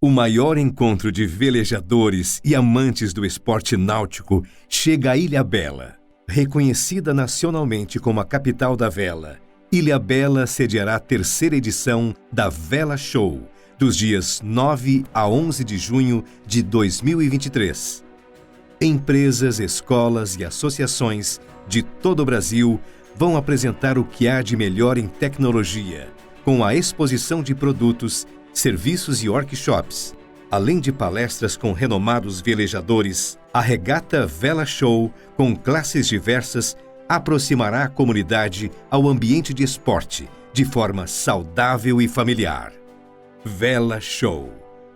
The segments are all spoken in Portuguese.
O maior encontro de velejadores e amantes do esporte náutico chega a Ilhabela. Reconhecida nacionalmente como a capital da vela, Ilhabela sediará a terceira edição da Vela Show, dos dias 9 a 11 de junho de 2023. Empresas, escolas e associações de todo o Brasil vão apresentar o que há de melhor em tecnologia, com a exposição de produtos, serviços e workshops. Além de palestras com renomados velejadores, a Regata Vela Show, com classes diversas, aproximará a comunidade ao ambiente de esporte, de forma saudável e familiar. Vela Show.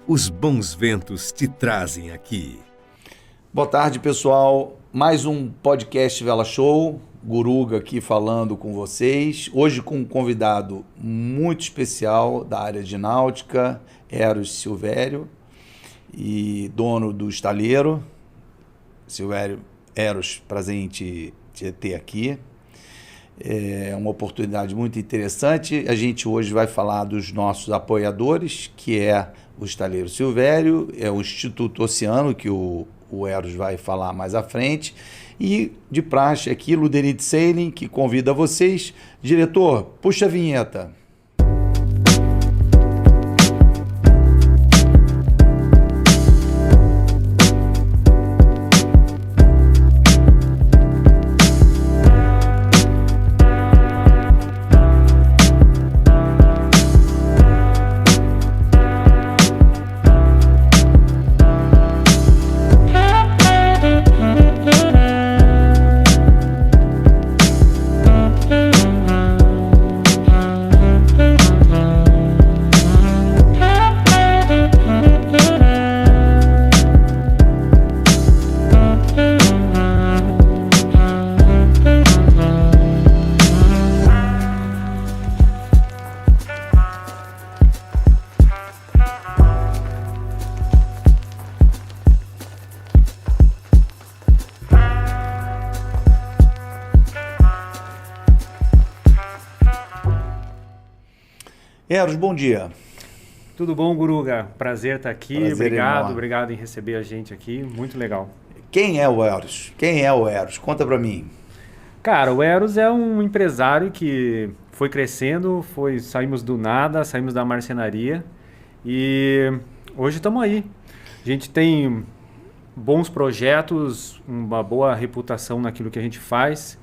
Os bons ventos te trazem aqui. Boa tarde, pessoal. Mais um podcast Vela Show. Guruga aqui falando com vocês. Hoje com um convidado muito especial da área de náutica, Eros Silvério, e dono do estaleiro. Silvério, Eros, prazer em te ter aqui. É uma oportunidade muito interessante. A gente hoje vai falar dos nossos apoiadores, que é o Estaleiro Silvério, é o Instituto Oceano, que o Eros vai falar mais à frente, e de praxe aqui, Luderit Sailing, que convida vocês. Diretor, puxa a vinheta. Eros, bom dia. Tudo bom, Guruga? Prazer estar aqui. Prazer obrigado em receber a gente aqui. Muito legal. Quem é o Eros? Quem é o Eros? Conta pra mim. Cara, o Eros é um empresário que foi crescendo, saímos do nada, saímos da marcenaria e hoje estamos aí. A gente tem bons projetos, uma boa reputação naquilo que a gente faz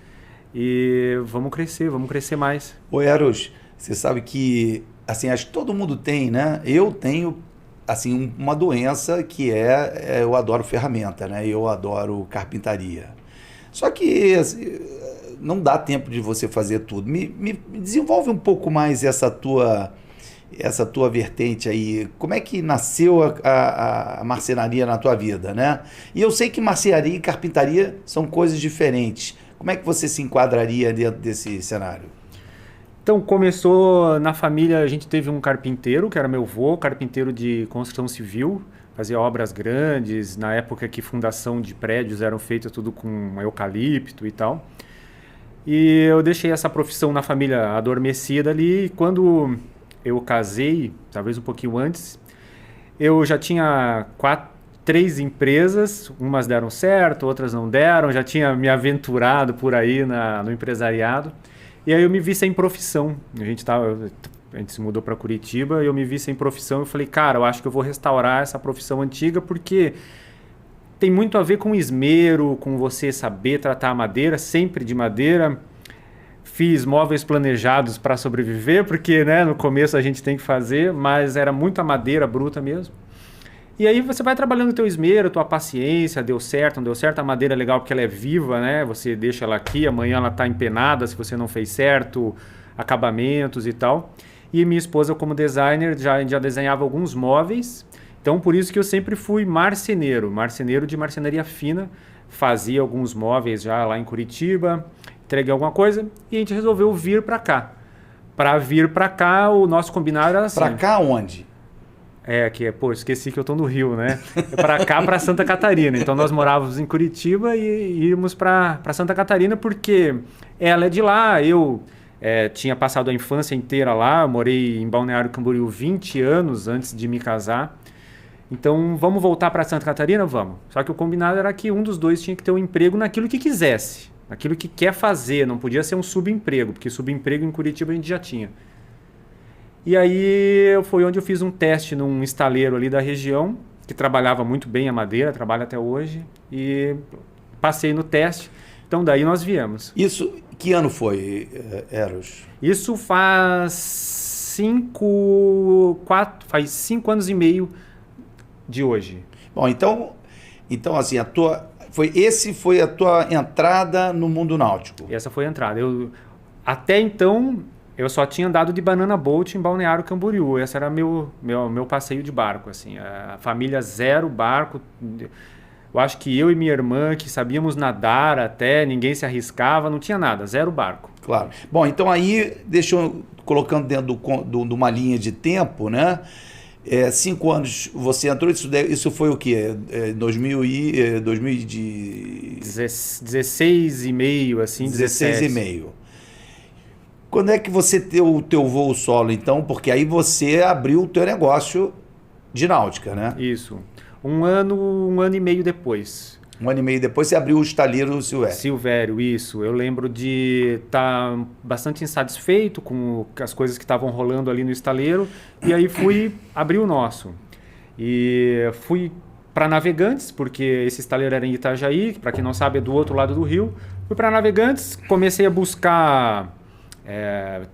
e vamos crescer mais. Ô Eros, você sabe que assim, acho que todo mundo tem, né? Eu tenho, assim, uma doença que eu adoro ferramenta, né? Eu adoro carpintaria. Só que assim, não dá tempo de você fazer tudo. Me desenvolve um pouco mais essa tua vertente aí. Como é que nasceu a marcenaria na tua vida, né? E eu sei que marcenaria e carpintaria são coisas diferentes. Como é que você se enquadraria dentro desse cenário? Então, começou na família, a gente teve um carpinteiro, que era meu avô, carpinteiro de construção civil, fazia obras grandes, na época que fundação de prédios eram feitas tudo com eucalipto e tal. E eu deixei essa profissão na família adormecida ali, e quando eu casei, talvez um pouquinho antes, eu já tinha 3 empresas, umas deram certo, outras não deram, já tinha me aventurado por aí no empresariado. E aí eu me vi sem profissão. A gente se mudou para Curitiba e eu me vi sem profissão. Eu falei, cara, eu acho que eu vou restaurar essa profissão antiga porque tem muito a ver com esmero, com você saber tratar a madeira, sempre de madeira. Fiz móveis planejados para sobreviver, porque né, no começo a gente tem que fazer, mas era muita madeira bruta mesmo. E aí você vai trabalhando o teu esmero, tua paciência, deu certo, não deu certo, a madeira é legal porque ela é viva, né? Você deixa ela aqui, amanhã ela está empenada se você não fez certo, acabamentos e tal. E minha esposa como designer já desenhava alguns móveis, então por isso que eu sempre fui marceneiro de marcenaria fina, fazia alguns móveis já lá em Curitiba, entreguei alguma coisa e a gente resolveu vir para cá. Para vir para cá, o nosso combinado era assim. Para cá onde? Esqueci que eu tô no Rio, né? Para cá, para Santa Catarina. Então nós morávamos em Curitiba e íamos para Santa Catarina porque ela é de lá. Eu tinha passado a infância inteira lá, eu morei em Balneário Camboriú 20 anos antes de me casar. Então, vamos voltar para Santa Catarina? Vamos. Só que o combinado era que um dos dois tinha que ter um emprego naquilo que quisesse, naquilo que quer fazer, não podia ser um subemprego, porque subemprego em Curitiba a gente já tinha. E aí foi onde eu fiz um teste num estaleiro ali da região, que trabalhava muito bem a madeira, trabalha até hoje, e passei no teste. Então daí nós viemos. Isso, que ano foi, Eros? Isso faz 5 anos e meio de hoje. Bom, então assim, esse foi a tua entrada no mundo náutico. Essa foi a entrada. Até então, eu só tinha andado de banana boat em Balneário Camboriú. Esse era meu passeio de barco, assim. A família zero barco. Eu acho que eu e minha irmã, que sabíamos nadar até, ninguém se arriscava, não tinha nada, zero barco. Claro. Bom, então aí, colocando dentro de uma linha de tempo, né? 5 anos você entrou, isso foi o quê? 16 e meio, assim, 16 e meio. Quando é que você teve o teu voo solo, então? Porque aí você abriu o teu negócio de náutica, né? Isso. Um ano e meio depois. Um ano e meio depois você abriu o estaleiro Silvério. Silvério, isso. Eu lembro de estar bastante insatisfeito com as coisas que estavam rolando ali no estaleiro. E aí fui abrir o nosso. E fui para Navegantes, porque esse estaleiro era em Itajaí, para quem não sabe é do outro lado do rio. Fui para Navegantes, comecei a buscar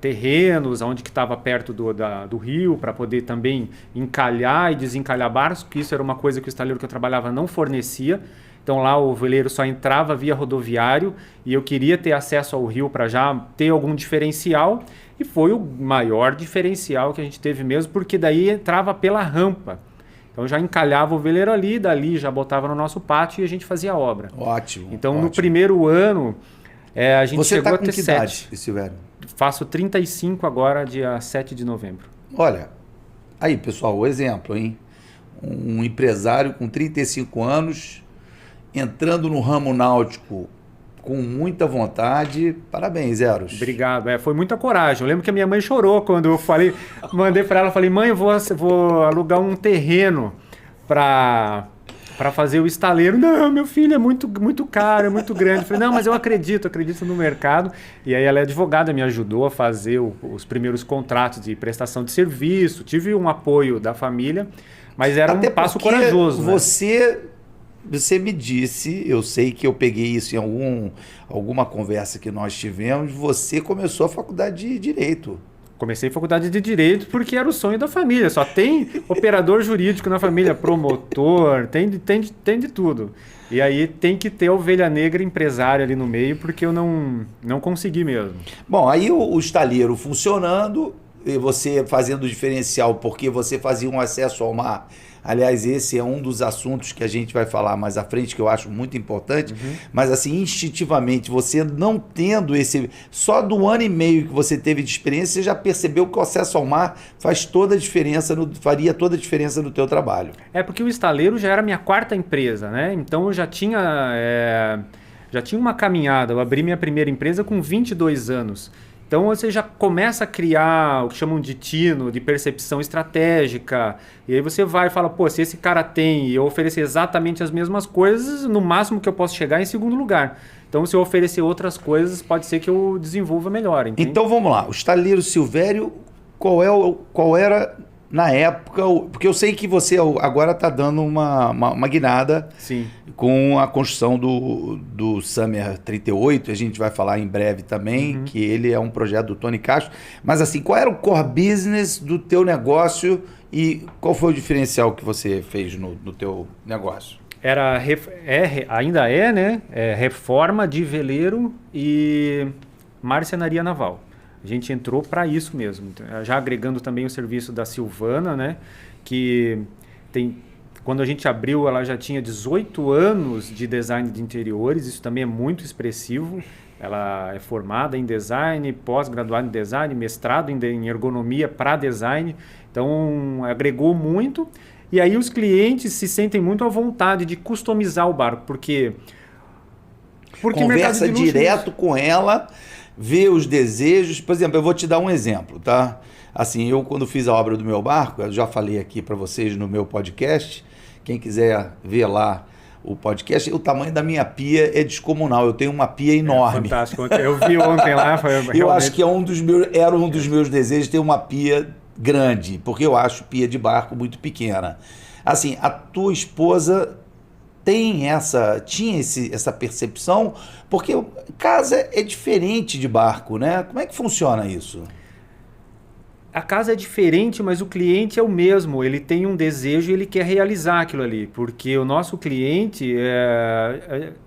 terrenos, onde que estava perto do rio, para poder também encalhar e desencalhar barcos, porque isso era uma coisa que o estaleiro que eu trabalhava não fornecia. Então lá o veleiro só entrava via rodoviário e eu queria ter acesso ao rio para já ter algum diferencial, e foi o maior diferencial que a gente teve mesmo, porque daí entrava pela rampa. Então já encalhava o veleiro ali, dali já botava no nosso pátio e a gente fazia a obra. Ótimo. Então ótimo. No primeiro ano a gente Você chegou tá a ter com que 7. idade, Silvério? Faço 35 agora, dia 7 de novembro. Olha, aí pessoal, o exemplo, hein? Um empresário com 35 anos, entrando no ramo náutico com muita vontade. Parabéns, Eros. Obrigado. Foi muita coragem. Eu lembro que a minha mãe chorou quando eu mandei para ela, falei, mãe, eu vou alugar um terreno para fazer o estaleiro. Não, meu filho, é muito, muito caro, é muito grande. Eu falei, não, mas eu acredito no mercado. E aí ela é advogada, me ajudou a fazer os primeiros contratos de prestação de serviço. Tive um apoio da família, mas era Até um passo porque corajoso. Você me disse, eu sei que eu peguei isso em alguma conversa que nós tivemos, você começou a faculdade de Direito. Comecei faculdade de Direito porque era o sonho da família. Só tem operador jurídico na família, promotor, tem de tudo. E aí tem que ter ovelha negra empresária ali no meio, porque eu não consegui mesmo. Bom, aí o estaleiro funcionando, e você fazendo o diferencial porque você fazia um acesso ao mar. Aliás, esse é um dos assuntos que a gente vai falar mais à frente, que eu acho muito importante. Mas assim, instintivamente, você não tendo só do ano e meio que você teve de experiência, você já percebeu que o acesso ao mar faria toda a diferença no teu trabalho. Porque o estaleiro já era minha 4ª empresa, né? Então eu já tinha uma caminhada. Eu abri minha primeira empresa com 22 anos. Então você já começa a criar o que chamam de tino, de percepção estratégica. E aí você vai e fala, pô, se esse cara tem e eu oferecer exatamente as mesmas coisas, no máximo que eu posso chegar é em segundo lugar. Então se eu oferecer outras coisas, pode ser que eu desenvolva melhor. Entende? Então vamos lá, o estaleiro Silvério, qual era na época, porque eu sei que você agora está dando uma guinada. Sim. Com a construção do Summer 38, a gente vai falar em breve também, que ele é um projeto do Tony Castro. Mas assim, qual era o core business do teu negócio e qual foi o diferencial que você fez no teu negócio? Ainda é, né? Reforma de veleiro e marcenaria naval. A gente entrou para isso mesmo. Já agregando também o serviço da Silvana, né? Que quando a gente abriu, ela já tinha 18 anos de design de interiores. Isso também é muito expressivo. Ela é formada em design, pós-graduada em design, mestrado em ergonomia para design. Então, agregou muito. E aí os clientes se sentem muito à vontade de customizar o barco, porque conversa direto com ela, vê os desejos. Por exemplo, eu vou te dar um exemplo, tá? Assim, eu quando fiz a obra do meu barco, eu já falei aqui para vocês no meu podcast, quem quiser ver lá o podcast, o tamanho da minha pia é descomunal, eu tenho uma pia enorme. Fantástico, eu vi ontem lá, foi realmente... Eu acho que era um dos meus desejos ter uma pia grande, porque eu acho pia de barco muito pequena. Assim, a tua esposa tinha essa percepção, porque casa é diferente de barco, né? Como é que funciona isso? A casa é diferente, mas o cliente é o mesmo. Ele tem um desejo e ele quer realizar aquilo ali. Porque o nosso cliente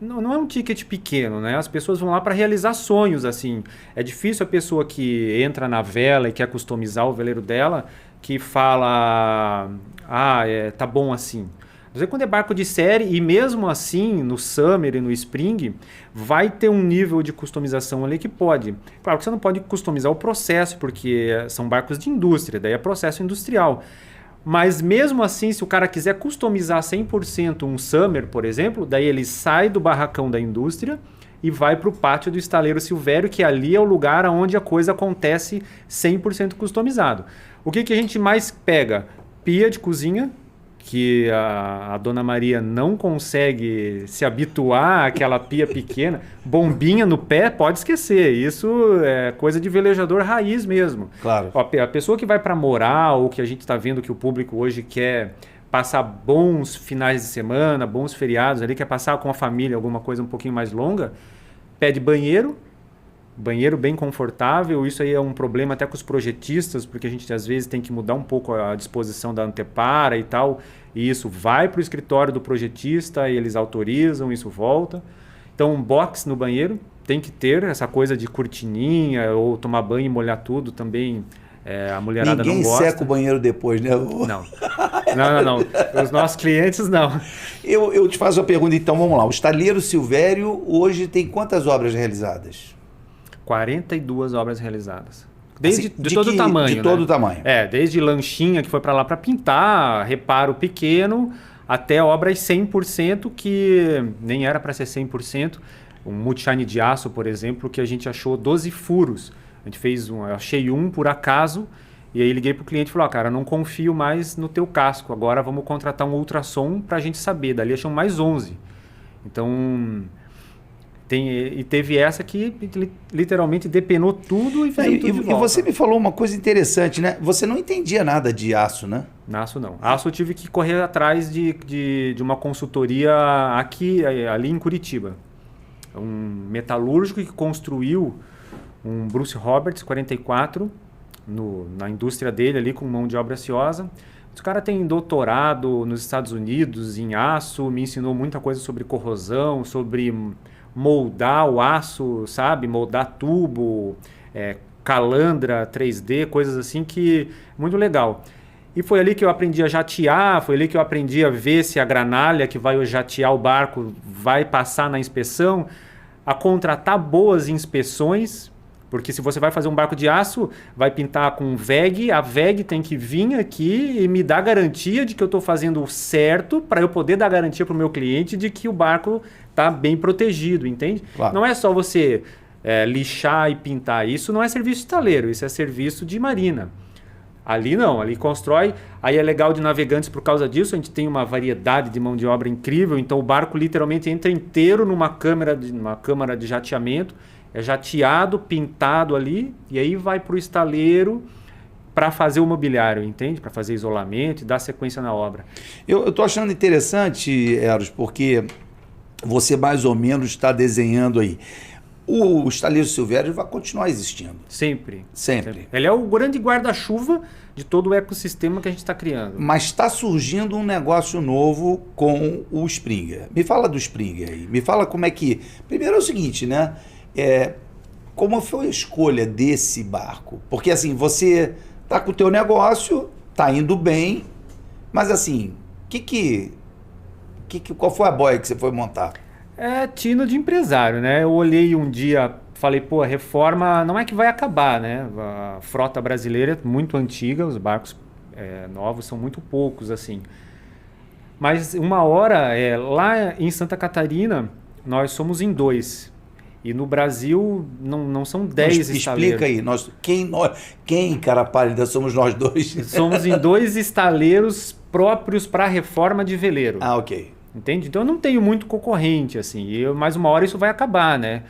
não é um ticket pequeno, né? As pessoas vão lá para realizar sonhos, assim. É difícil a pessoa que entra na vela e quer customizar o veleiro dela, que fala, tá bom assim. Você quando é barco de série, e mesmo assim, no Summer e no Spring, vai ter um nível de customização ali que pode. Claro que você não pode customizar o processo, porque são barcos de indústria, daí é processo industrial. Mas mesmo assim, se o cara quiser customizar 100% um Summer, por exemplo, daí ele sai do barracão da indústria e vai para o pátio do estaleiro Silvério, que ali é o lugar onde a coisa acontece 100% customizado. O que a gente mais pega? Pia de cozinha, que a Dona Maria não consegue se habituar àquela pia pequena, bombinha no pé, pode esquecer, isso é coisa de velejador raiz mesmo. Claro. A pessoa que vai para morar, ou que a gente está vendo que o público hoje quer passar bons finais de semana, bons feriados ali, quer passar com a família alguma coisa um pouquinho mais longa, pede banheiro bem confortável. Isso aí é um problema até com os projetistas, porque a gente às vezes tem que mudar um pouco a disposição da antepara e tal, e isso vai para o escritório do projetista e eles autorizam, isso volta. Então um box no banheiro tem que ter essa coisa de cortininha, ou tomar banho e molhar tudo também. A mulherada Ninguém não gosta. seca o banheiro depois, né? Não. Os nossos clientes não. Eu te faço uma pergunta, então vamos lá. O Estaleiro Silvério hoje tem quantas obras realizadas? 42 obras realizadas. De todo tamanho. De todo tamanho. Desde lanchinha que foi para lá para pintar, reparo pequeno, até obras 100% que nem era para ser 100%. Um multishine de aço, por exemplo, que a gente achou 12 furos. A gente fez eu achei um por acaso, e aí liguei pro cliente e falei, cara, não confio mais no teu casco, agora vamos contratar um ultrassom para a gente saber. Dali achamos mais 11. Então... teve essa que literalmente depenou tudo e fez tudo de volta. E você me falou uma coisa interessante, né? Você não entendia nada de aço, né? Aço não. Aço eu tive que correr atrás de uma consultoria ali em Curitiba. Um metalúrgico que construiu um Bruce Roberts 44 na indústria dele ali com mão de obra ociosa. Esse cara tem doutorado nos Estados Unidos em aço, me ensinou muita coisa sobre corrosão, sobre moldar o aço, sabe? Moldar tubo, calandra 3D, coisas assim que muito legal. E foi ali que eu aprendi a jatear, foi ali que eu aprendi a ver se a granalha que vai jatear o barco vai passar na inspeção, a contratar boas inspeções, porque se você vai fazer um barco de aço, vai pintar com VEG, a VEG tem que vir aqui e me dar garantia de que eu estou fazendo certo para eu poder dar garantia para o meu cliente de que o barco está bem protegido, entende? Claro. Não é só você lixar e pintar, isso não é serviço de estaleiro, isso é serviço de marina. Ali não, ali constrói, aí é legal de navegantes por causa disso, a gente tem uma variedade de mão de obra incrível, então o barco literalmente entra inteiro numa câmara de jateamento, é jateado, pintado ali, e aí vai para o estaleiro para fazer o mobiliário, entende? Para fazer isolamento e dar sequência na obra. Eu estou achando interessante, Eros, porque você mais ou menos está desenhando aí. O Estaleiro Silvério vai continuar existindo. Sempre. Ele é o grande guarda-chuva de todo o ecossistema que a gente está criando. Mas está surgindo um negócio novo com o Springer. Me fala do Springer aí. Me fala como é que... Primeiro é o seguinte, né? Como foi a escolha desse barco? Porque assim, você está com o teu negócio, está indo bem, mas assim, qual foi a boia que você foi montar? É tino de empresário, né? Eu olhei um dia, falei, a reforma não é que vai acabar, né? A frota brasileira é muito antiga, os barcos novos são muito poucos, assim. Mas uma hora, lá em Santa Catarina, nós somos em 2. E no Brasil não são 10 estaleiros. Explica aí, quem, cara pálida, somos nós dois? Somos em 2 estaleiros próprios para reforma de veleiro. Ah, ok. Entende? Então eu não tenho muito concorrente, assim. Mais uma hora isso vai acabar, né?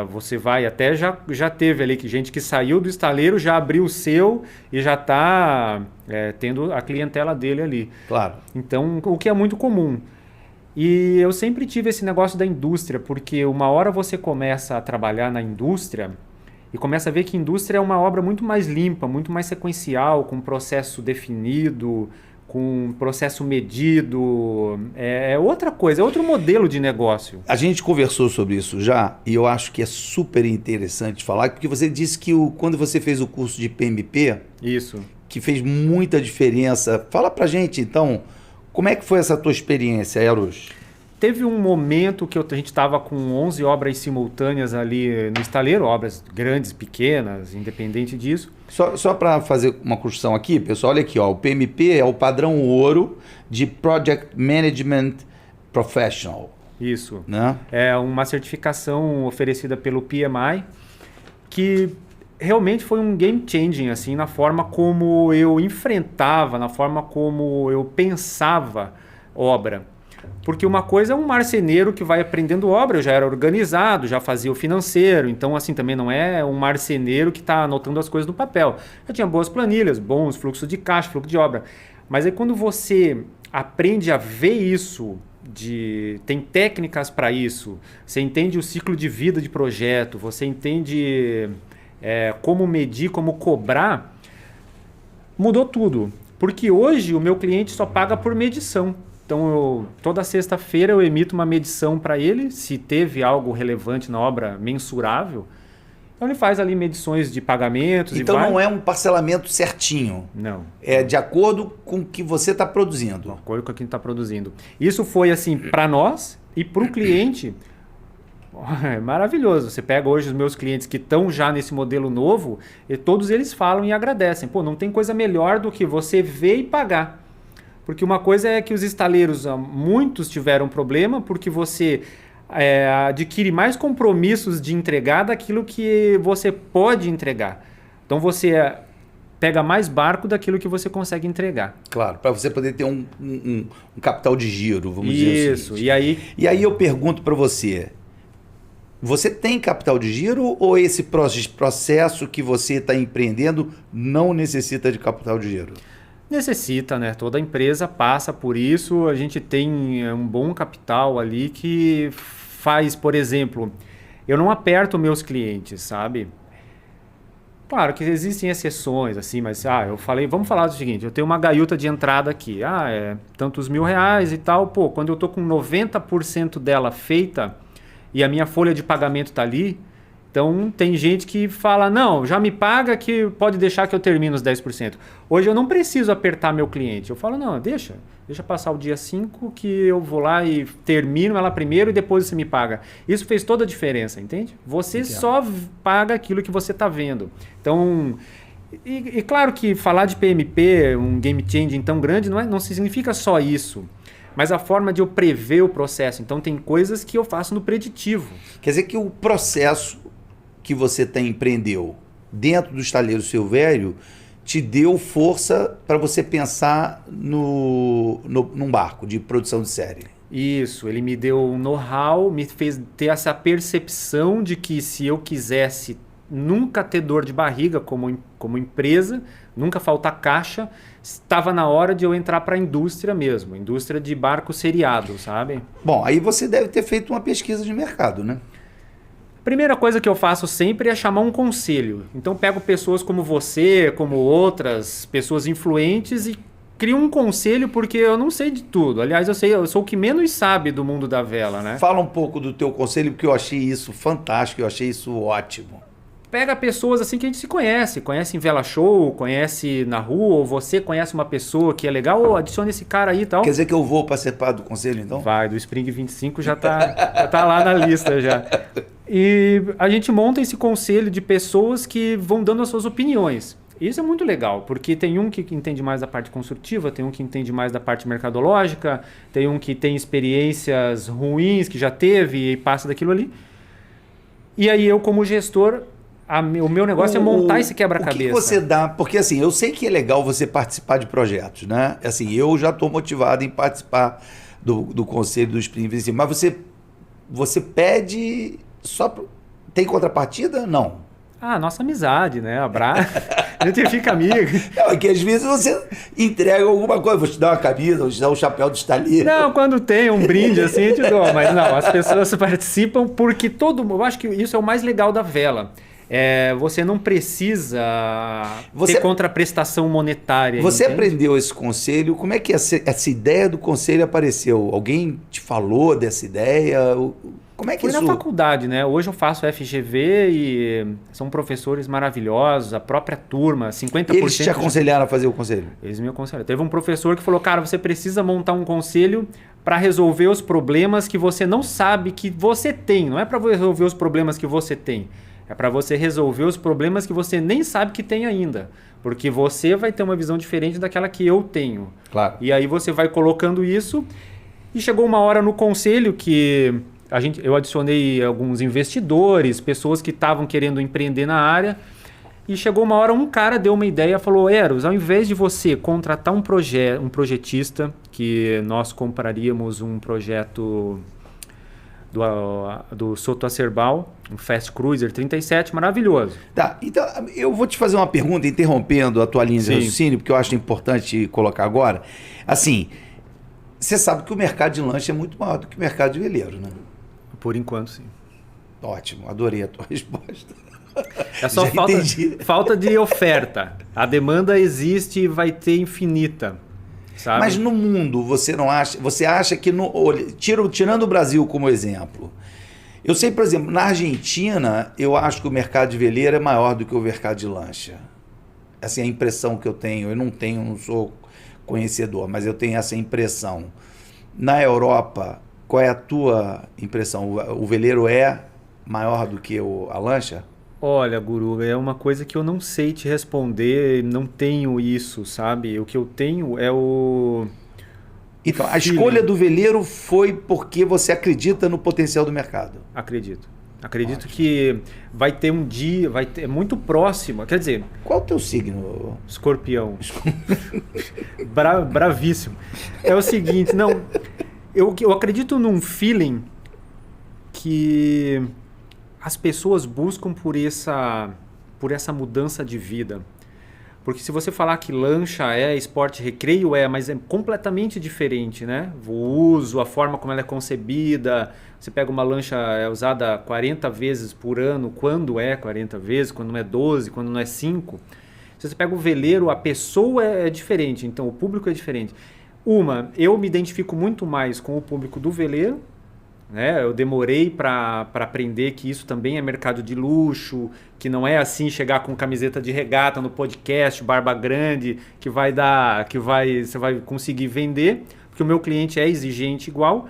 Você vai, até já teve ali gente que saiu do estaleiro, já abriu o seu e já está tendo a clientela dele ali. Claro. Então, o que é muito comum. E eu sempre tive esse negócio da indústria, porque uma hora você começa a trabalhar na indústria e começa a ver que indústria é uma obra muito mais limpa, muito mais sequencial, com processo definido, com processo medido. É outra coisa, é outro modelo de negócio. A gente conversou sobre isso já e eu acho que é super interessante falar, porque você disse que quando você fez o curso de PMP, isso, que fez muita diferença. Fala pra gente, então, como é que foi essa tua experiência, Eros? Teve um momento que a gente estava com 11 obras simultâneas ali no estaleiro, obras grandes, pequenas, independente disso. Só para fazer uma construção aqui, pessoal, olha aqui, ó, o PMP é o padrão ouro de Project Management Professional. Isso. Né? É uma certificação oferecida pelo PMI, que realmente foi um game changing assim, na forma como eu enfrentava, na forma como eu pensava obra. Porque uma coisa é um marceneiro que vai aprendendo obra, eu já era organizado, já fazia o financeiro, então assim também não é um marceneiro que está anotando as coisas no papel. Eu tinha boas planilhas, bons fluxos de caixa, fluxo de obra. Mas aí quando você aprende a ver isso, tem técnicas para isso, você entende o ciclo de vida de projeto, você entende como medir, como cobrar, mudou tudo. Porque hoje o meu cliente só paga por medição. Então, toda sexta-feira eu emito uma medição para ele, se teve algo relevante na obra mensurável. Então, ele faz ali medições de pagamentos. Então, não é um parcelamento certinho. Não. É de acordo com o que você está produzindo. De acordo com o que a gente está produzindo. Isso foi assim para nós e para o cliente. É maravilhoso. Você pega hoje os meus clientes que estão já nesse modelo novo e todos eles falam e agradecem. Pô, não tem coisa melhor do que você ver e pagar. Porque uma coisa é que os estaleiros, muitos tiveram problema porque você adquire mais compromissos de entregar daquilo que você pode entregar. Então você pega mais barco daquilo que você consegue entregar. Claro, para você poder ter um capital de giro, vamos dizer assim. Isso, e aí eu pergunto para você, você tem capital de giro ou esse processo que você está empreendendo não necessita de capital de giro? Necessita, né? Toda empresa passa por isso. A gente tem um bom capital ali que faz, por exemplo, eu não aperto meus clientes, sabe? Claro que existem exceções, assim, mas eu falei, vamos falar do seguinte, eu tenho uma gaiuta de entrada aqui, tantos R$1.000 e tal, pô, quando eu tô com 90% dela feita e a minha folha de pagamento tá ali, então tem gente que fala, não, já me paga que pode deixar que eu termine os 10%. Hoje eu não preciso apertar meu cliente. Eu falo, não, deixa passar o dia 5 que eu vou lá e termino ela primeiro e depois você me paga. Isso fez toda a diferença, entende? Você só paga aquilo que você está vendo. Então, e claro que falar de PMP, um game changing tão grande, não significa só isso. Mas a forma de eu prever o processo. Então tem coisas que eu faço no preditivo. Quer dizer que o processo que você empreendeu dentro do estaleiro Silvério te deu força para você pensar num barco de produção de série. Isso, ele me deu um know-how, me fez ter essa percepção de que se eu quisesse nunca ter dor de barriga como empresa, nunca faltar caixa, estava na hora de eu entrar para a indústria mesmo, indústria de barco seriado, sabe? Bom, aí você deve ter feito uma pesquisa de mercado, né? Primeira coisa que eu faço sempre é chamar um conselho. Então pego pessoas como você, como outras pessoas influentes e crio um conselho porque eu não sei de tudo. Aliás, eu sou o que menos sabe do mundo da vela, né? Fala um pouco do teu conselho porque eu achei isso fantástico, eu achei isso ótimo. Pega pessoas assim que a gente se conhece em Vela Show, conhece na rua, ou você conhece uma pessoa que é legal, adiciona esse cara aí e tal. Quer dizer que eu vou participar do conselho então? Vai, do Spring 25 já tá lá na lista já. E a gente monta esse conselho de pessoas que vão dando as suas opiniões. Isso é muito legal, porque tem um que entende mais da parte construtiva, tem um que entende mais da parte mercadológica, tem um que tem experiências ruins que já teve e passa daquilo ali. E aí eu, como gestor, o meu negócio é montar esse quebra-cabeça. O que você dá? Porque assim, eu sei que é legal você participar de projetos, né? Assim, eu já estou motivado em participar do conselho do Sprint Invencível, mas você pede só... Tem contrapartida? Não. Nossa amizade, né? Abraço. A gente fica amigo. É que às vezes você entrega alguma coisa, vou te dar uma camisa, vou te dar um chapéu de estaleiro. Não, quando tem um brinde assim, eu te dou. Mas não, as pessoas participam porque eu acho que isso é o mais legal da vela. Você não precisa ter contraprestação monetária. Você entende? aprendeu esse conselho, como é que essa ideia do conselho apareceu? Alguém te falou dessa ideia? Como é que Foi isso... na faculdade, né? Hoje eu faço FGV e são professores maravilhosos, a própria turma, 50%... Eles te aconselharam a fazer o conselho? Eles me aconselharam. Teve um professor que falou, cara, você precisa montar um conselho para resolver os problemas que você não sabe que você tem. Não é para resolver os problemas que você tem. É para você resolver os problemas que você nem sabe que tem ainda. Porque você vai ter uma visão diferente daquela que eu tenho. Claro. E aí você vai colocando isso e chegou uma hora no conselho que... Eu adicionei alguns investidores, pessoas que estavam querendo empreender na área. E chegou uma hora, um cara deu uma ideia, falou, Eros, ao invés de você contratar um projetista, que nós compraríamos um projeto do Soto Acerbal, um Fast Cruiser 37, maravilhoso. Tá, então eu vou te fazer uma pergunta, interrompendo a tua linha de raciocínio, porque eu acho importante colocar agora. Assim, você sabe que o mercado de lanche é muito maior do que o mercado de veleiro, né? Por enquanto, sim. Ótimo, adorei a tua resposta. É só falta de oferta. A demanda existe e vai ter infinita. Sabe? Mas no mundo, você não acha... Você acha que... Tirando o Brasil como exemplo. Eu sei, por exemplo, na Argentina, eu acho que o mercado de veleiro é maior do que o mercado de lancha. Essa é a impressão que eu tenho. Eu não sou conhecedor, mas eu tenho essa impressão. Na Europa... Qual é a tua impressão? O veleiro é maior do que a lancha? Olha, Guru, é uma coisa que eu não sei te responder, não tenho isso, sabe? O que eu tenho é o... Então, a escolha do veleiro foi porque você acredita no potencial do mercado? Acredito. Acredito que vai ter um dia, é muito próximo, quer dizer... Qual é o teu signo? Escorpião. Bravíssimo. É o seguinte, não... Eu acredito num feeling que as pessoas buscam por essa mudança de vida. Porque se você falar que lancha é esporte recreio, mas é completamente diferente, né? O uso, a forma como ela é concebida. Você pega uma lancha usada 40 vezes por ano, quando é 40 vezes, quando não é 12, quando não é 5. Se você pega o veleiro, a pessoa é diferente, então o público é diferente. Eu me identifico muito mais com o público do veleiro, né? Eu demorei para aprender que isso também é mercado de luxo, que não é assim chegar com camiseta de regata no podcast, barba grande, que você vai conseguir vender, porque o meu cliente é exigente igual,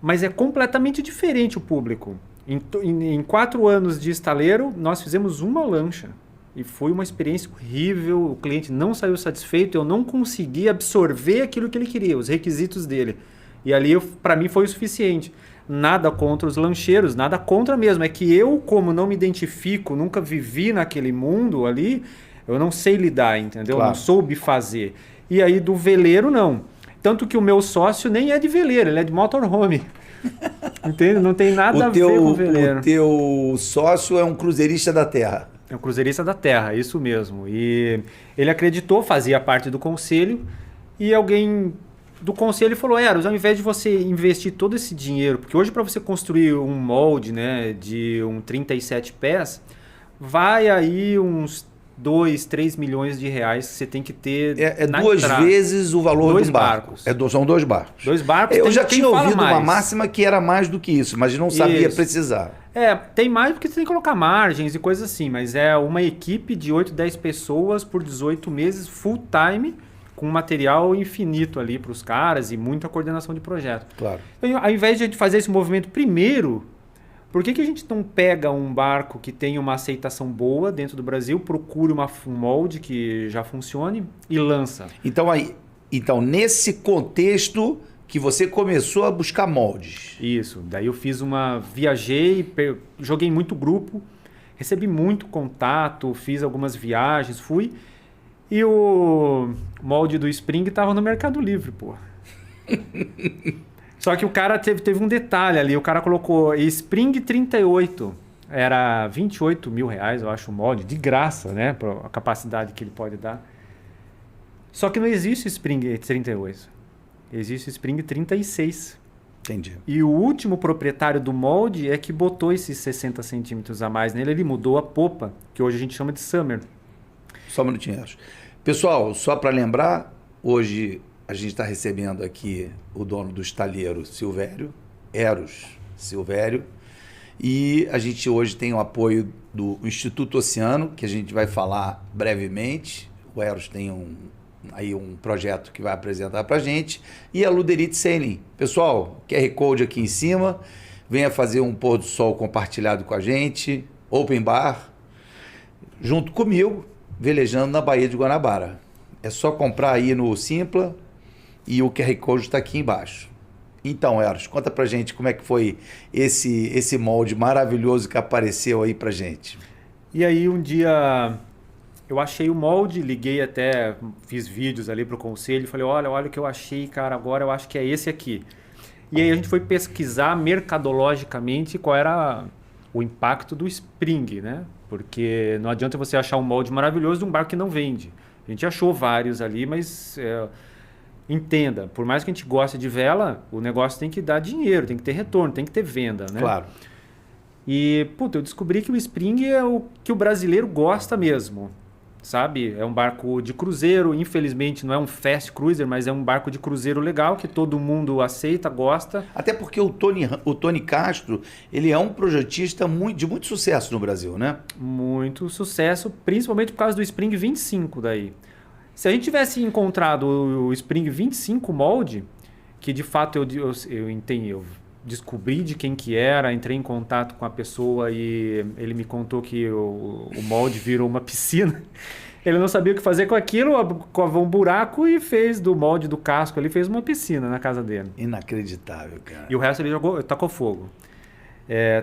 mas é completamente diferente o público. Em 4 anos de estaleiro, nós fizemos uma lancha. E foi uma experiência horrível, o cliente não saiu satisfeito, eu não consegui absorver aquilo que ele queria, os requisitos dele. E ali, para mim, foi o suficiente. Nada contra os lancheiros, nada contra mesmo. É que eu, como não me identifico, nunca vivi naquele mundo ali, eu não sei lidar, entendeu? Claro. Não soube fazer. E aí, do veleiro, não. Tanto que o meu sócio nem é de veleiro, ele é de motorhome. Entende? Não tem nada a ver com veleiro. O teu sócio é um cruzeirista da terra. É um cruzeirista da terra, isso mesmo. E ele acreditou, fazia parte do conselho, e alguém do conselho falou, Eros, ao invés de você investir todo esse dinheiro, porque hoje para você construir um molde, né, de um 37 pés, vai aí uns 2, 3 milhões de reais que você tem que ter na duas entrada. Vezes o valor dois do barco. São 2 barcos. 2 barcos. Eu já tinha ouvido uma máxima que era mais do que isso, mas não sabia precisar. Tem mais porque você tem que colocar margens e coisas assim, mas é uma equipe de 8, 10 pessoas por 18 meses, full time, com material infinito ali para os caras e muita coordenação de projeto. Claro. Então, ao invés de a gente fazer esse movimento primeiro, por que a gente não pega um barco que tenha uma aceitação boa dentro do Brasil, procure um molde que já funcione e lança? Então, nesse contexto que você começou a buscar moldes. Isso. Daí eu viajei, joguei muito grupo, recebi muito contato, fiz algumas viagens, fui. E o molde do Spring tava no Mercado Livre, pô. Só que o cara teve um detalhe ali, o cara colocou Spring 38. Era 28 mil reais, eu acho, o molde, de graça, né? A capacidade que ele pode dar. Só que não existe Spring 38. Existe Spring 36. Entendi. E o último proprietário do molde é que botou esses 60 centímetros a mais nele. Ele mudou a popa, que hoje a gente chama de Summer. Só um minutinho. Pessoal, só para lembrar, hoje a gente está recebendo aqui o dono do estaleiro Silvério, Eros Silvério. E a gente hoje tem o apoio do Instituto Oceano, que a gente vai falar brevemente. O Eros tem um projeto que vai apresentar para a gente. E a Luderit Sailing. Pessoal, QR Code aqui em cima. Venha fazer um pôr do sol compartilhado com a gente. Open bar. Junto comigo, velejando na Baía de Guanabara. É só comprar aí no Simpla e o QR Code está aqui embaixo. Então, Eros, conta pra gente como é que foi esse molde maravilhoso que apareceu aí pra gente. E aí um dia eu achei o molde, liguei até, fiz vídeos ali pro conselho, falei, olha o que eu achei, cara, agora eu acho que é esse aqui. E aí a gente foi pesquisar mercadologicamente qual era o impacto do Spring, né? Porque não adianta você achar um molde maravilhoso de um barco que não vende. A gente achou vários ali, mas... entenda, por mais que a gente goste de vela, o negócio tem que dar dinheiro, tem que ter retorno, tem que ter venda, né? Claro. E, eu descobri que o Spring é o que o brasileiro gosta mesmo, sabe? É um barco de cruzeiro, infelizmente não é um fast cruiser, mas é um barco de cruzeiro legal que todo mundo aceita, gosta. Até porque o Tony Castro, ele é um projetista de muito sucesso no Brasil, né? Muito sucesso, principalmente por causa do Spring 25 daí. Se a gente tivesse encontrado o Spring 25 molde, que de fato eu descobri de quem que era, entrei em contato com a pessoa e ele me contou que o molde virou uma piscina. Ele não sabia o que fazer com aquilo, cavou um buraco e fez do molde do casco ali, fez uma piscina na casa dele. Inacreditável, cara. E o resto ele tacou fogo.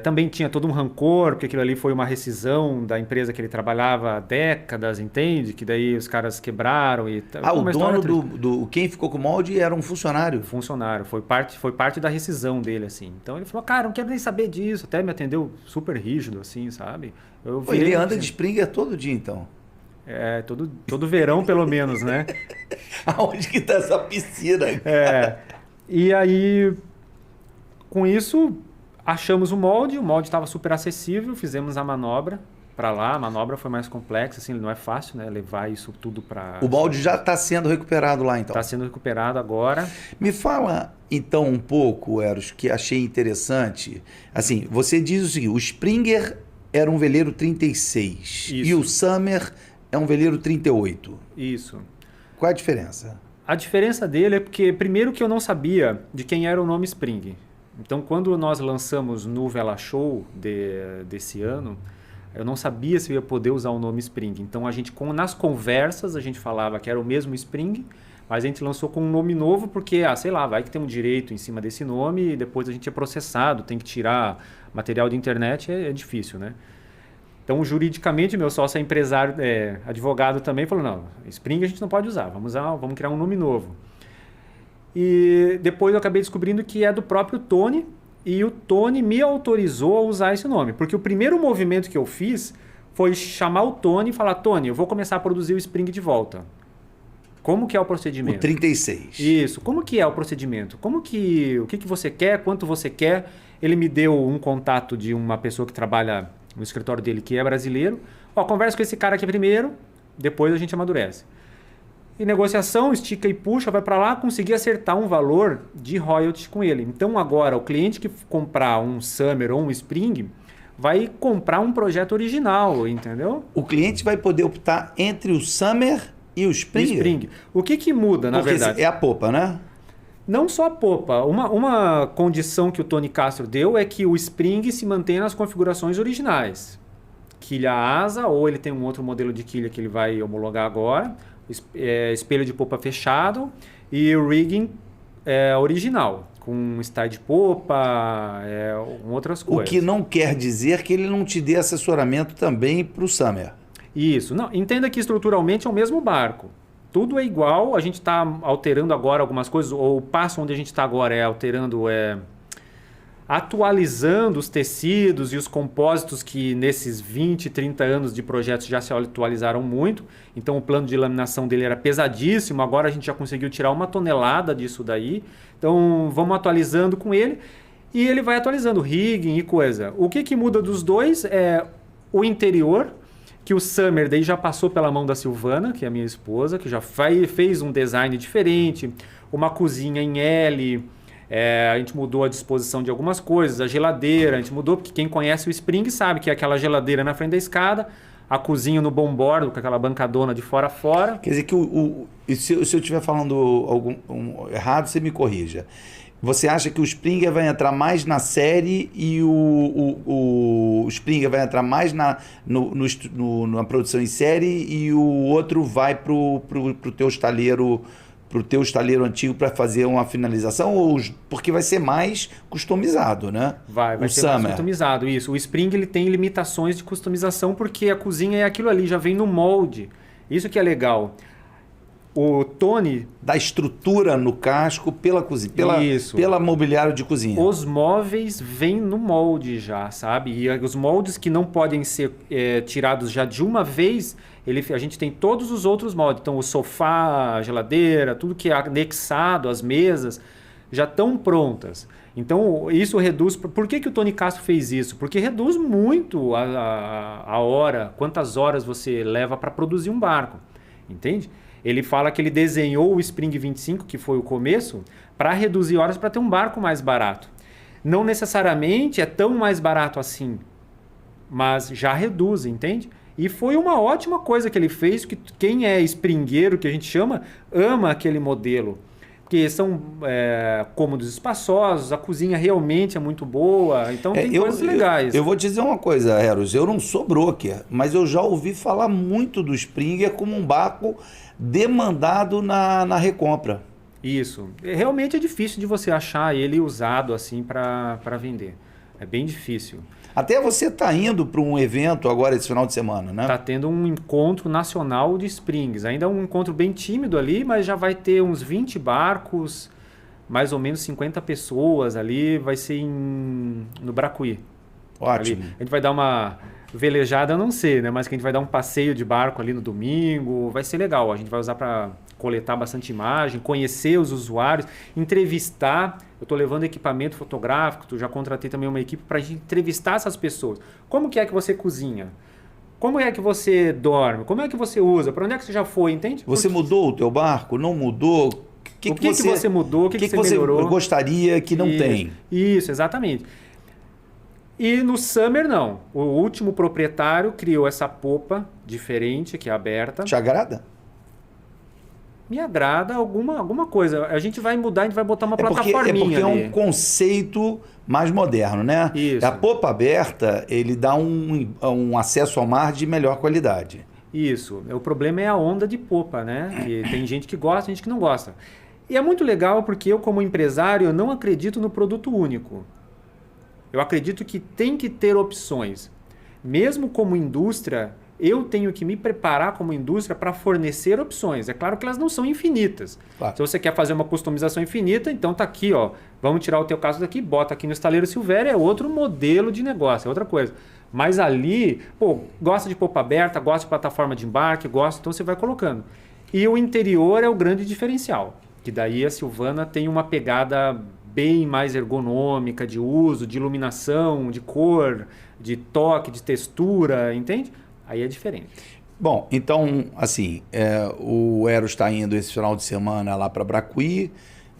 Também tinha todo um rancor, porque aquilo ali foi uma rescisão da empresa que ele trabalhava há décadas, entende? Que daí os caras quebraram e... o dono quem ficou com o molde era um funcionário? Funcionário, foi parte da rescisão dele, assim. Então ele falou, cara, não quero nem saber disso, até me atendeu super rígido, assim, sabe? Ele anda de Springer todo dia, então? Todo verão, pelo menos, né? Aonde que tá essa piscina? E aí, com isso... achamos o molde estava super acessível, fizemos a manobra para lá. A manobra foi mais complexa, assim, não é fácil, né? Levar isso tudo para... O molde já está sendo recuperado lá, então? Está sendo recuperado agora. Me fala, então, um pouco, Eros, que achei interessante. Assim, você diz o seguinte, o Springer era um veleiro 36 isso. E o Summer é um veleiro 38. Isso. Qual é a diferença? A diferença dele é porque, primeiro, que eu não sabia de quem era o nome Spring. Então, quando nós lançamos no Vela Show desse ano, eu não sabia se eu ia poder usar o nome Spring. Então, nas conversas, a gente falava que era o mesmo Spring, mas a gente lançou com um nome novo porque, sei lá, vai que tem um direito em cima desse nome e depois a gente é processado, tem que tirar material de internet, é difícil, né? Então, juridicamente, meu sócio é empresário, advogado também, falou, não, Spring a gente não pode usar, vamos criar um nome novo. E depois eu acabei descobrindo que é do próprio Tony, e o Tony me autorizou a usar esse nome. Porque o primeiro movimento que eu fiz foi chamar o Tony e falar, Tony, eu vou começar a produzir o Spring de volta. Como que é o procedimento? O 36. Isso. Como que é o procedimento? O que você quer? Quanto você quer? Ele me deu um contato de uma pessoa que trabalha no escritório dele, que é brasileiro. Conversa com esse cara aqui primeiro, depois a gente amadurece. E negociação, estica e puxa, vai para lá, conseguir acertar um valor de royalties com ele. Então agora, o cliente que comprar um Summer ou um Spring vai comprar um projeto original, entendeu? O cliente vai poder optar entre o Summer e o Spring? O que muda, na verdade? É a popa, né? Não só a popa. Uma condição que o Tony Castro deu é que o Spring se mantenha nas configurações originais. Quilha asa, ou ele tem um outro modelo de quilha que ele vai homologar agora, espelho de popa fechado e o rigging original, com style de popa, com outras coisas. O que não quer dizer que ele não te dê assessoramento também para o Summer. Isso. Não, entenda que estruturalmente é o mesmo barco. Tudo é igual, a gente está alterando agora algumas coisas, ou o passo onde a gente está agora atualizando os tecidos e os compósitos que nesses 20, 30 anos de projetos já se atualizaram muito. Então o plano de laminação dele era pesadíssimo, agora a gente já conseguiu tirar 1 tonelada disso daí. Então vamos atualizando com ele e ele vai atualizando rigging e coisa. O que muda dos dois é o interior, que o Summer daí já passou pela mão da Silvana, que é a minha esposa, que já fez um design diferente, uma cozinha em L, a gente mudou a disposição de algumas coisas, a geladeira, a gente mudou, porque quem conhece o Spring sabe que é aquela geladeira na frente da escada, a cozinha no bom bordo, com aquela bancadona de fora a fora. Quer dizer que se eu estiver falando errado, você me corrija. Você acha que o Springer vai entrar mais na série e o Springer vai entrar mais na produção em série e o outro vai pro teu estaleiro antigo para fazer uma finalização? Porque vai ser mais customizado, né? Vai ser mais customizado, isso. O Spring ele tem limitações de customização porque a cozinha é aquilo ali, já vem no molde. Isso que é legal. O Tony... Da estrutura no casco pela cozinha, pela mobiliário de cozinha. Os móveis vêm no molde já, sabe? E os moldes que não podem ser tirados já de uma vez, a gente tem todos os outros moldes. Então o sofá, a geladeira, tudo que é anexado, as mesas, já estão prontas. Então isso reduz... Por que o Tony Castro fez isso? Porque reduz muito a hora, quantas horas você leva para produzir um barco, entende? Ele fala que ele desenhou o Spring 25, que foi o começo, para reduzir horas para ter um barco mais barato. Não necessariamente é tão mais barato assim, mas já reduz, entende? E foi uma ótima coisa que ele fez, que quem é springueiro, que a gente chama, ama aquele modelo. Porque são cômodos espaçosos, a cozinha realmente é muito boa, então tem coisas legais. Eu vou te dizer uma coisa, Eros, eu não sou broker, mas eu já ouvi falar muito do Springer como um barco demandado na recompra. Isso. Realmente é difícil de você achar ele usado assim para vender. É bem difícil. Até você está indo para um evento agora esse final de semana, né? Está tendo um encontro nacional de Springs. Ainda é um encontro bem tímido ali, mas já vai ter uns 20 barcos, mais ou menos 50 pessoas ali. Vai ser no Bracuí. Ótimo. Ali. A gente vai dar uma velejada, eu não sei, né? Mas que a gente vai dar um passeio de barco ali no domingo. Vai ser legal. A gente vai usar para coletar bastante imagem, conhecer os usuários, entrevistar. Eu estou levando equipamento fotográfico, já contratei também uma equipe para a gente entrevistar essas pessoas. Como que é que você cozinha? Como é que você dorme? Como é que você usa? Para onde é que você já foi, entende? Você mudou o teu barco? Não mudou? O que você mudou? O que você melhorou? Você gostaria que não tem? Isso, exatamente. E no Summer, não. O último proprietário criou essa popa diferente, que é aberta. Te agrada? Me agrada alguma coisa. A gente vai mudar, a gente vai botar uma plataforminha porque ali. É um conceito mais moderno, né? Isso. A popa aberta, ele dá um acesso ao mar de melhor qualidade. Isso. O problema é a onda de popa, né? Que tem gente que gosta, gente que não gosta. E é muito legal porque eu, como empresário, eu não acredito no produto único. Eu acredito que tem que ter opções. Mesmo como indústria, eu tenho que me preparar como indústria para fornecer opções. É claro que elas não são infinitas. Claro. Se você quer fazer uma customização infinita, então tá aqui, ó. Vamos tirar o teu caso daqui, bota aqui no estaleiro Silvério, é outro modelo de negócio, é outra coisa. Mas ali, gosta de popa aberta, gosta de plataforma de embarque, gosta, então você vai colocando. E o interior é o grande diferencial. Que daí a Silvana tem uma pegada bem mais ergonômica de uso, de iluminação, de cor, de toque, de textura, entende? Aí é diferente. Bom, então, assim, o Eros está indo esse final de semana lá para Bracuí,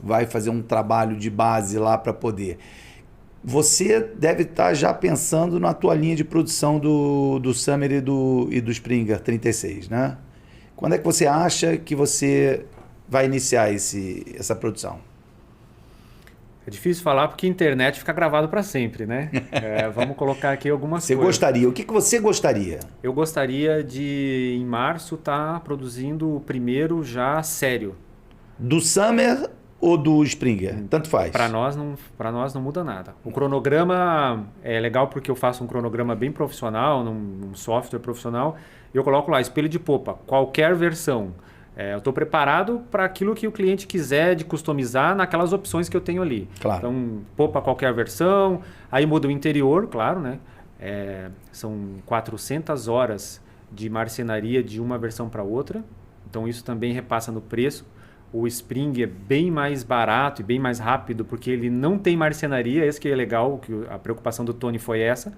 vai fazer um trabalho de base lá para poder... Você deve estar já pensando na tua linha de produção do Summer e do Springer 36, né? Quando é que você acha que você vai iniciar essa produção? É difícil falar porque a internet fica gravado para sempre, né? Vamos colocar aqui algumas coisas. Você gostaria? O que você gostaria? Eu gostaria de, em março, estar produzindo o primeiro já sério. Do Summer ou do Springer? Tanto faz. Para nós não muda nada. O cronograma é legal porque eu faço um cronograma bem profissional, num software profissional, e eu coloco lá, espelho de popa, qualquer versão. Eu estou preparado para aquilo que o cliente quiser de customizar naquelas opções que eu tenho ali. Claro. Então, popa qualquer versão, aí muda o interior, claro, né? São 400 horas de marcenaria de uma versão para outra, então isso também repassa no preço. O Spring é bem mais barato e bem mais rápido porque ele não tem marcenaria, esse que é legal, que a preocupação do Tony foi essa.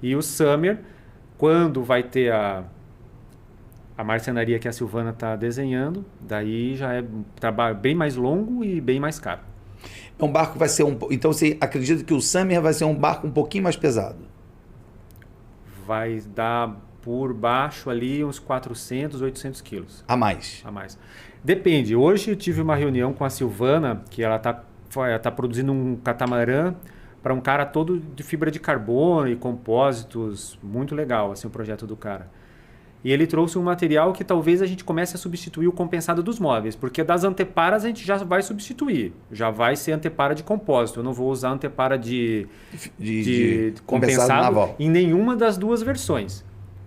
E o Summer, quando vai ter a marcenaria que a Silvana está desenhando, daí já é um trabalho bem mais longo e bem mais caro. É um barco que vai ser Então você acredita que o Summer vai ser um barco um pouquinho mais pesado? Vai dar por baixo ali uns 400, 800 quilos. A mais? A mais. Depende. Hoje eu tive uma reunião com a Silvana, que ela tá produzindo um catamarã para um cara todo de fibra de carbono e compósitos. Muito legal assim, o projeto do cara. E ele trouxe um material que talvez a gente comece a substituir o compensado dos móveis, porque das anteparas a gente já vai substituir. Já vai ser antepara de compósito. Eu não vou usar antepara de compensado naval em nenhuma das duas versões.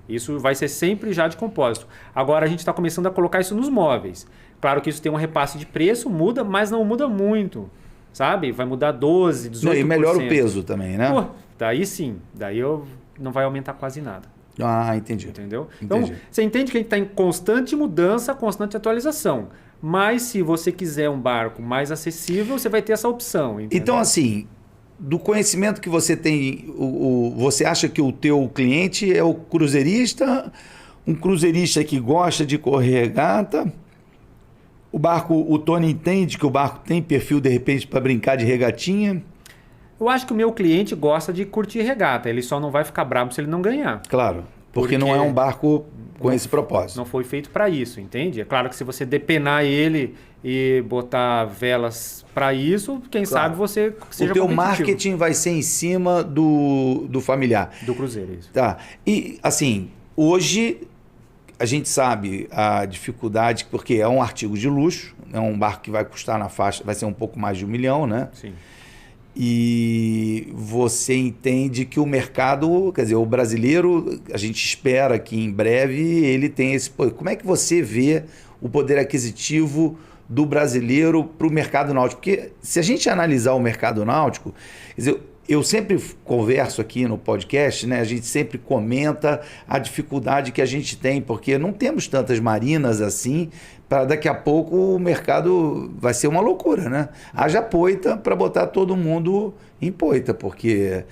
Isso vai ser sempre já de compósito. Agora a gente está começando a colocar isso nos móveis. Claro que isso tem um repasse de preço, muda, mas não muda muito. Sabe? Vai mudar 12%, 18%. E melhora o peso também, né? Pô, daí sim. Daí não vai aumentar quase nada. Ah, entendi. Entendeu? Entendi. Então, você entende que a gente está em constante mudança, constante atualização. Mas se você quiser um barco mais acessível, você vai ter essa opção. Entendeu? Então, assim, do conhecimento que você tem, você acha que o teu cliente é o cruzeirista, um cruzeirista que gosta de correr regata? O Tony entende que o barco tem perfil, de repente, para brincar de regatinha? Eu acho que o meu cliente gosta de curtir regata. Ele só não vai ficar bravo se ele não ganhar. Claro, porque não é um barco com esse propósito. Não foi feito para isso, entende? É claro que se você depenar ele e botar velas para isso, quem sabe você seja o teu competitivo. marketing vai ser em cima do familiar. Do cruzeiro, isso. Tá. E, assim, hoje a gente sabe a dificuldade, porque é um artigo de luxo, é um barco que vai custar na faixa, vai ser um pouco mais de 1 milhão, né? Sim. E você entende que o mercado, quer dizer, o brasileiro, a gente espera que em breve ele tenha esse... Como é que você vê o poder aquisitivo do brasileiro para o mercado náutico? Porque se a gente analisar o mercado náutico, quer dizer, eu sempre converso aqui no podcast, né? A gente sempre comenta a dificuldade que a gente tem, porque não temos tantas marinas assim, para daqui a pouco o mercado vai ser uma loucura, né? Haja poita para botar todo mundo em poita, porque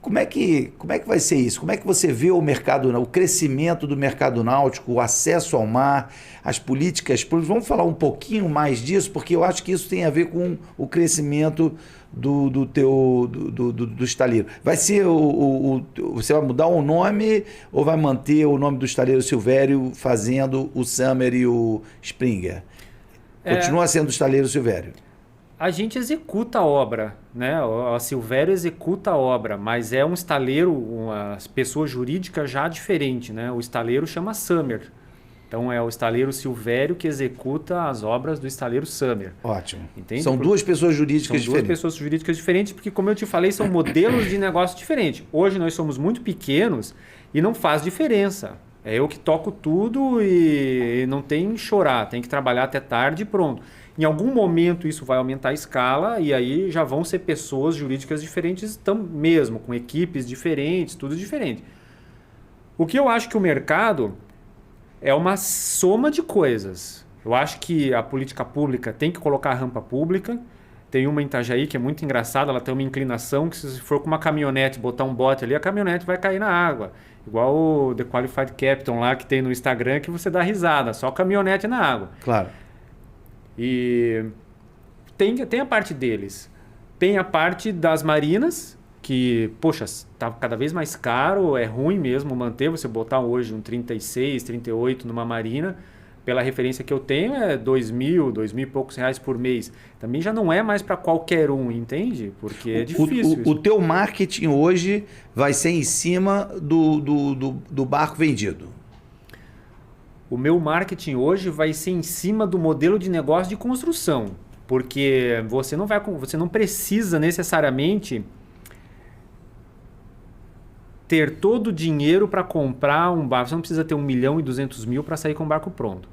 como é que vai ser isso? Como é que você vê o mercado, o crescimento do mercado náutico, o acesso ao mar, as políticas públicas? Vamos falar um pouquinho mais disso, porque eu acho que isso tem a ver com o crescimento do estaleiro. Vai ser você vai mudar o nome ou vai manter o nome do estaleiro Silvério fazendo o Summer e o Springer? Continua sendo o estaleiro Silvério. A gente executa a obra, né? A Silvério executa a obra, mas é um estaleiro, uma pessoa jurídica já diferente, né? O estaleiro chama Summer. Então é o estaleiro Silvério que executa as obras do estaleiro Summer. Ótimo. Entende? São duas pessoas jurídicas diferentes. São duas pessoas jurídicas diferentes, porque, como eu te falei, são modelos de negócio diferentes. Hoje nós somos muito pequenos e não faz diferença. É eu que toco tudo e não tem que chorar, tem que trabalhar até tarde e pronto. Em algum momento isso vai aumentar a escala e aí já vão ser pessoas jurídicas diferentes mesmo, com equipes diferentes, tudo diferente. O que eu acho que o mercado é uma soma de coisas. Eu acho que a política pública tem que colocar a rampa pública. Tem uma em Itajaí que é muito engraçada, ela tem uma inclinação que se for com uma caminhonete, botar um bote ali, a caminhonete vai cair na água. Igual o The Qualified Captain lá que tem no Instagram que você dá risada, só caminhonete na água. Claro. E tem a parte deles. Tem a parte das marinas, que, poxa, está cada vez mais caro, é ruim mesmo manter, você botar hoje um 36, 38 numa marina, pela referência que eu tenho, é 2.000 e poucos reais por mês. Também já não é mais para qualquer um, entende? Porque é difícil. O teu marketing hoje vai ser em cima do barco vendido. O meu marketing hoje vai ser em cima do modelo de negócio de construção. Porque você não precisa necessariamente ter todo o dinheiro para comprar um barco. Você não precisa ter 1.200.000 para sair com um barco pronto.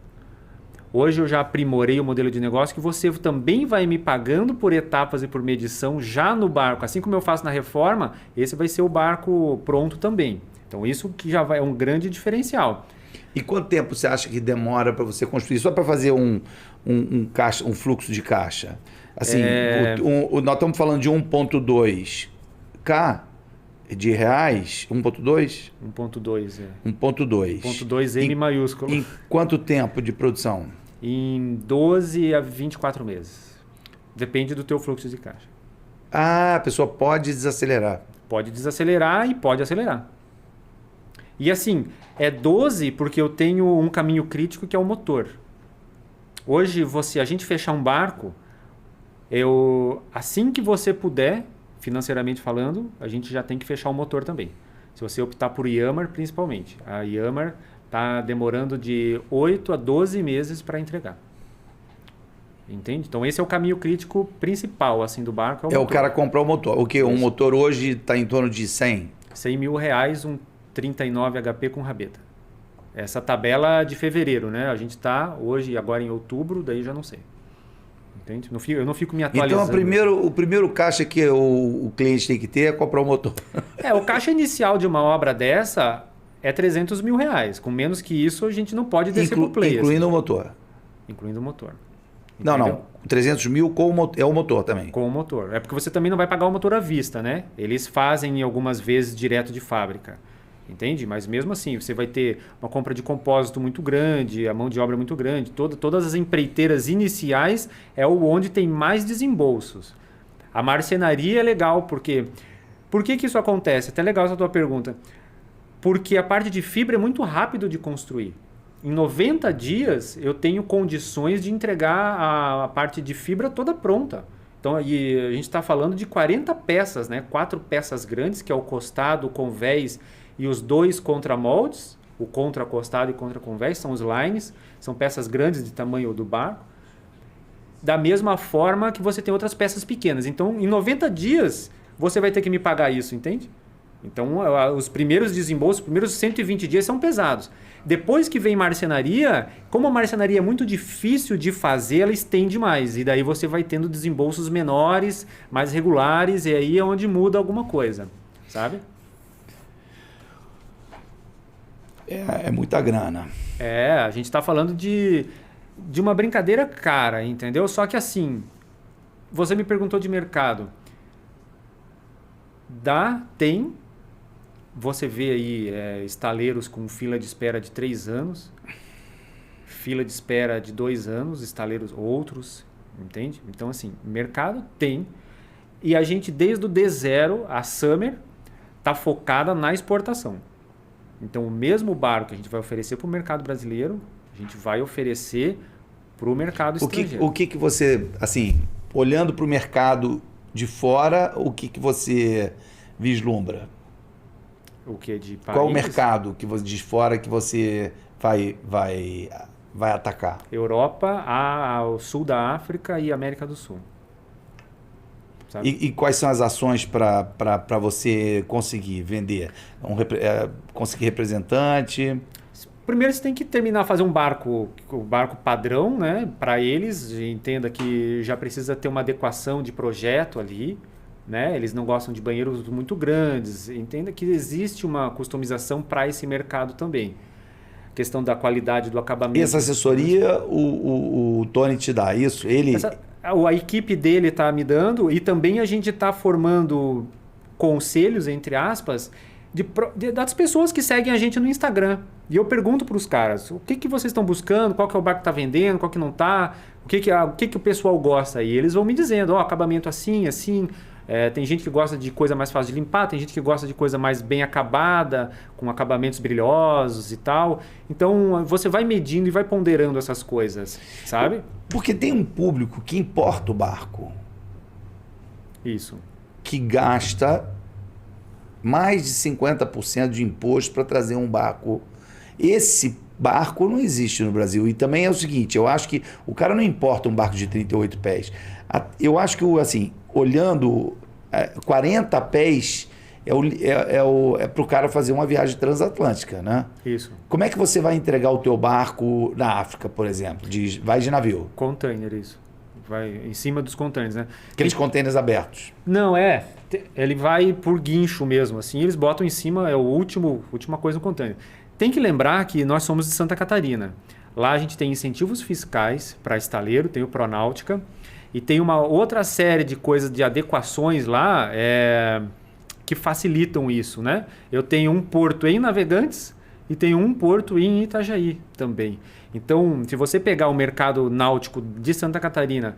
Hoje eu já aprimorei o modelo de negócio que você também vai me pagando por etapas e por medição já no barco. Assim como eu faço na reforma, esse vai ser o barco pronto também. Então isso que já é um grande diferencial. E quanto tempo você acha que demora para você construir? Só para fazer um fluxo de caixa. Assim, nós estamos falando de 1,2K de reais, 1,2? 1,2, 1,2. 1,2 M maiúsculo. Em quanto tempo de produção? Em 12 a 24 meses. Depende do teu fluxo de caixa. Ah, a pessoa pode desacelerar. Pode desacelerar e pode acelerar. E assim, é 12 porque eu tenho um caminho crítico que é o motor. Hoje, a gente fechar um barco, assim que você puder, financeiramente falando, a gente já tem que fechar o motor também. Se você optar por Yamar, principalmente. A Yamar está demorando de 8 a 12 meses para entregar. Entende? Então esse é o caminho crítico principal assim, do barco. É o cara comprar o motor. O que? Um motor hoje está em torno de 100? 100 mil reais, um 39 HP com rabeta. Essa tabela de fevereiro, né? A gente está hoje, agora em outubro, daí já não sei. Entende? Eu não fico me atualizando. Então o primeiro caixa que o cliente tem que ter é comprar o motor. O caixa inicial de uma obra dessa é 300 mil reais. Com menos que isso, a gente não pode descer pro play. Incluindo o motor? Incluindo o motor. Entendeu? Não. 300 mil é o motor também. Com o motor. É porque você também não vai pagar o motor à vista, né? Eles fazem algumas vezes direto de fábrica. Entende? Mas mesmo assim, você vai ter uma compra de compósito muito grande, a mão de obra muito grande. Todas as empreiteiras iniciais é onde tem mais desembolsos. A marcenaria é legal, porque... Por que isso acontece? Até legal essa tua pergunta. Porque a parte de fibra é muito rápido de construir. Em 90 dias, eu tenho condições de entregar a parte de fibra toda pronta. Então, aí a gente está falando de 40 peças, né? 4 peças grandes, que é o costado, o convés e os 2 contramoldes. O contra-costado e contra-convés são os lines. São peças grandes de tamanho do barco. Da mesma forma que você tem outras peças pequenas. Então, em 90 dias, você vai ter que me pagar isso, entende? Então, os primeiros desembolsos, os primeiros 120 dias são pesados. Depois que vem marcenaria, como a marcenaria é muito difícil de fazer, ela estende mais. E daí você vai tendo desembolsos menores, mais regulares, e aí é onde muda alguma coisa, sabe? É muita grana. A gente está falando de uma brincadeira cara, entendeu? Só que assim, você me perguntou de mercado. Tem... Você vê aí estaleiros com fila de espera de 3 anos, fila de espera de 2 anos, estaleiros outros, entende? Então, assim, mercado tem. E a gente, desde o D0, a Summer, está focada na exportação. Então, o mesmo barco que a gente vai oferecer para o mercado brasileiro, a gente vai oferecer para o mercado estrangeiro. O que você, assim, olhando para o mercado de fora, o que você vislumbra? O que de país? Qual o mercado de fora que você vai atacar? Europa, ao sul da África e América do Sul. E quais são as ações para você conseguir vender? Conseguir representante? Primeiro você tem que terminar a fazer o barco padrão, né? Para eles, entenda que já precisa ter uma adequação de projeto ali. Né? Eles não gostam de banheiros muito grandes. Entenda que existe uma customização para esse mercado também. A questão da qualidade do acabamento. E essa assessoria o Tony te dá, isso? A equipe dele está me dando, e também a gente está formando conselhos, entre aspas, das pessoas que seguem a gente no Instagram. E eu pergunto para os caras, o que vocês estão buscando, qual que é o barco que está vendendo, qual que não está, o que o pessoal gosta. E eles vão me dizendo, acabamento assim, assim... tem gente que gosta de coisa mais fácil de limpar, tem gente que gosta de coisa mais bem acabada, com acabamentos brilhosos e tal. Então, você vai medindo e vai ponderando essas coisas, sabe? Porque tem um público que importa o barco. Isso. Que gasta mais de 50% de imposto para trazer um barco. Esse barco não existe no Brasil. E também é o seguinte, eu acho que o cara não importa um barco de 38 pés. Eu acho que, assim, olhando 40 pés é para o cara fazer uma viagem transatlântica, né? Isso. Como é que você vai entregar o teu barco na África, por exemplo? Vai de navio. Container, isso. Vai em cima dos containers, né? Aqueles containers abertos. Não, ele vai por guincho mesmo, assim, eles botam em cima, é a última coisa no container. Tem que lembrar que nós somos de Santa Catarina. Lá a gente tem incentivos fiscais para estaleiro, tem o Pronáutica, e tem uma outra série de coisas, de adequações lá, que facilitam isso, né? Eu tenho um porto em Navegantes e tenho um porto em Itajaí também. Então, se você pegar o mercado náutico de Santa Catarina,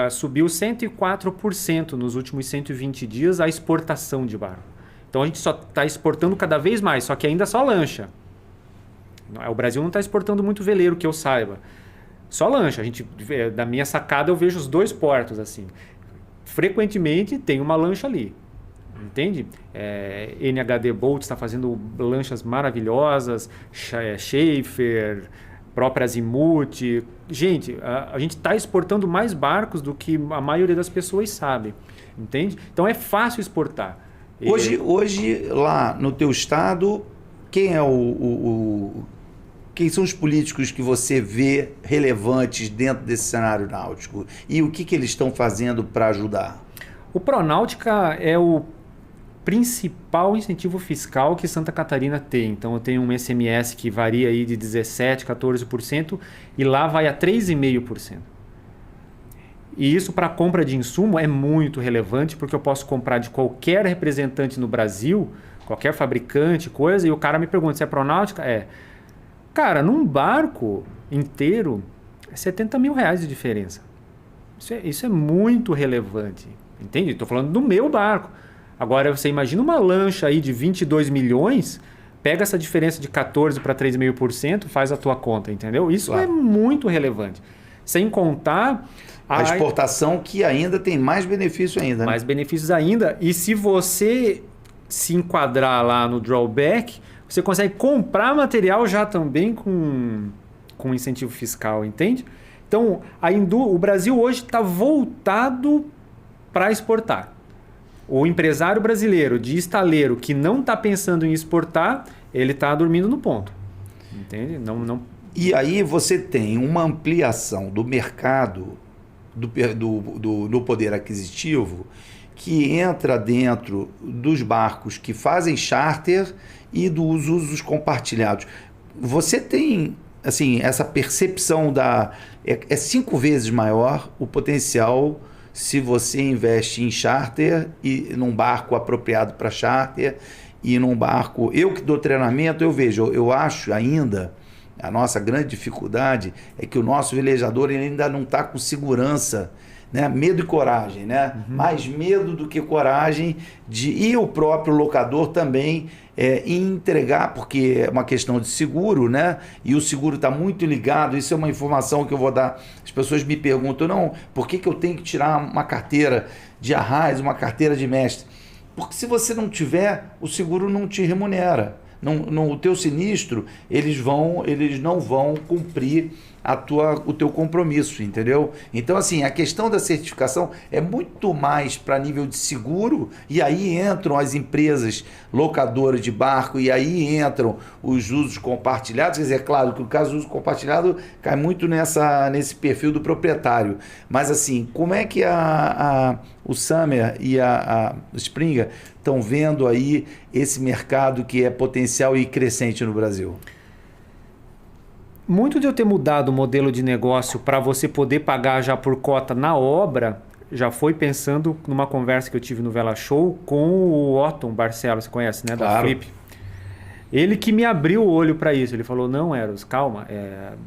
subiu 104% nos últimos 120 dias a exportação de barco. Então, a gente só está exportando cada vez mais, só que ainda só lancha. O Brasil não está exportando muito veleiro, que eu saiba. Só lancha. Da minha sacada, eu vejo os dois portos assim. Frequentemente, tem uma lancha ali. Entende? NHD Boats está fazendo lanchas maravilhosas, Schaefer, própria Azimuth. Gente, a gente está exportando mais barcos do que a maioria das pessoas sabe. Entende? Então é fácil exportar. Hoje lá no teu estado, quem é quem são os políticos que você vê relevantes dentro desse cenário náutico? E o que eles estão fazendo para ajudar? O Pronáutica é o principal incentivo fiscal que Santa Catarina tem. Então eu tenho um SMS que varia aí de 17%, 14% e lá vai a 3,5%. E isso para compra de insumo é muito relevante porque eu posso comprar de qualquer representante no Brasil, qualquer fabricante, coisa, e o cara me pergunta se é Pronáutica? Cara, num barco inteiro é R$70 mil de diferença. Isso é muito relevante. Entende? Estou falando do meu barco. Agora, você imagina uma lancha aí de 22 milhões, pega essa diferença de 14% para 3,5%, faz a tua conta, entendeu? Isso é muito relevante. Sem contar a exportação, que ainda tem mais benefício ainda. Mais benefícios ainda. E se você se enquadrar lá no drawback, você consegue comprar material já também com incentivo fiscal, entende? Então, o Brasil hoje está voltado para exportar. O empresário brasileiro de estaleiro que não está pensando em exportar, ele está dormindo no ponto. Entende? Não. E aí você tem uma ampliação do mercado do poder aquisitivo que entra dentro dos barcos que fazem charter e dos usos compartilhados. Você tem assim, essa percepção é 5 vezes maior o potencial se você investe em charter e num barco apropriado para charter e num barco... Eu que dou treinamento, eu acho ainda, a nossa grande dificuldade é que o nosso velejador ele ainda não está com segurança, né? Medo e coragem, né? Mais medo do que coragem e o próprio locador também entregar, porque é uma questão de seguro, né? E o seguro está muito ligado, isso é uma informação que eu vou dar. As pessoas me perguntam, não, por que eu tenho que tirar uma carteira de arraiz, uma carteira de mestre? Porque se você não tiver, o seguro não te remunera. O teu sinistro, eles não vão cumprir o teu compromisso, entendeu? Então, assim, a questão da certificação é muito mais para nível de seguro, e aí entram as empresas locadoras de barco, e aí entram os usos compartilhados. Quer dizer, é claro que o caso do uso compartilhado cai muito nesse perfil do proprietário. Mas, assim, como é que o Summer e a Springer estão vendo aí esse mercado que é potencial e crescente no Brasil? Muito de eu ter mudado o modelo de negócio para você poder pagar já por cota na obra, já foi pensando numa conversa que eu tive no Vela Show com o Otton Barcelos, você conhece, né? Da claro. Flip. Ele que me abriu o olho para isso. Ele falou, não, Eros, calma,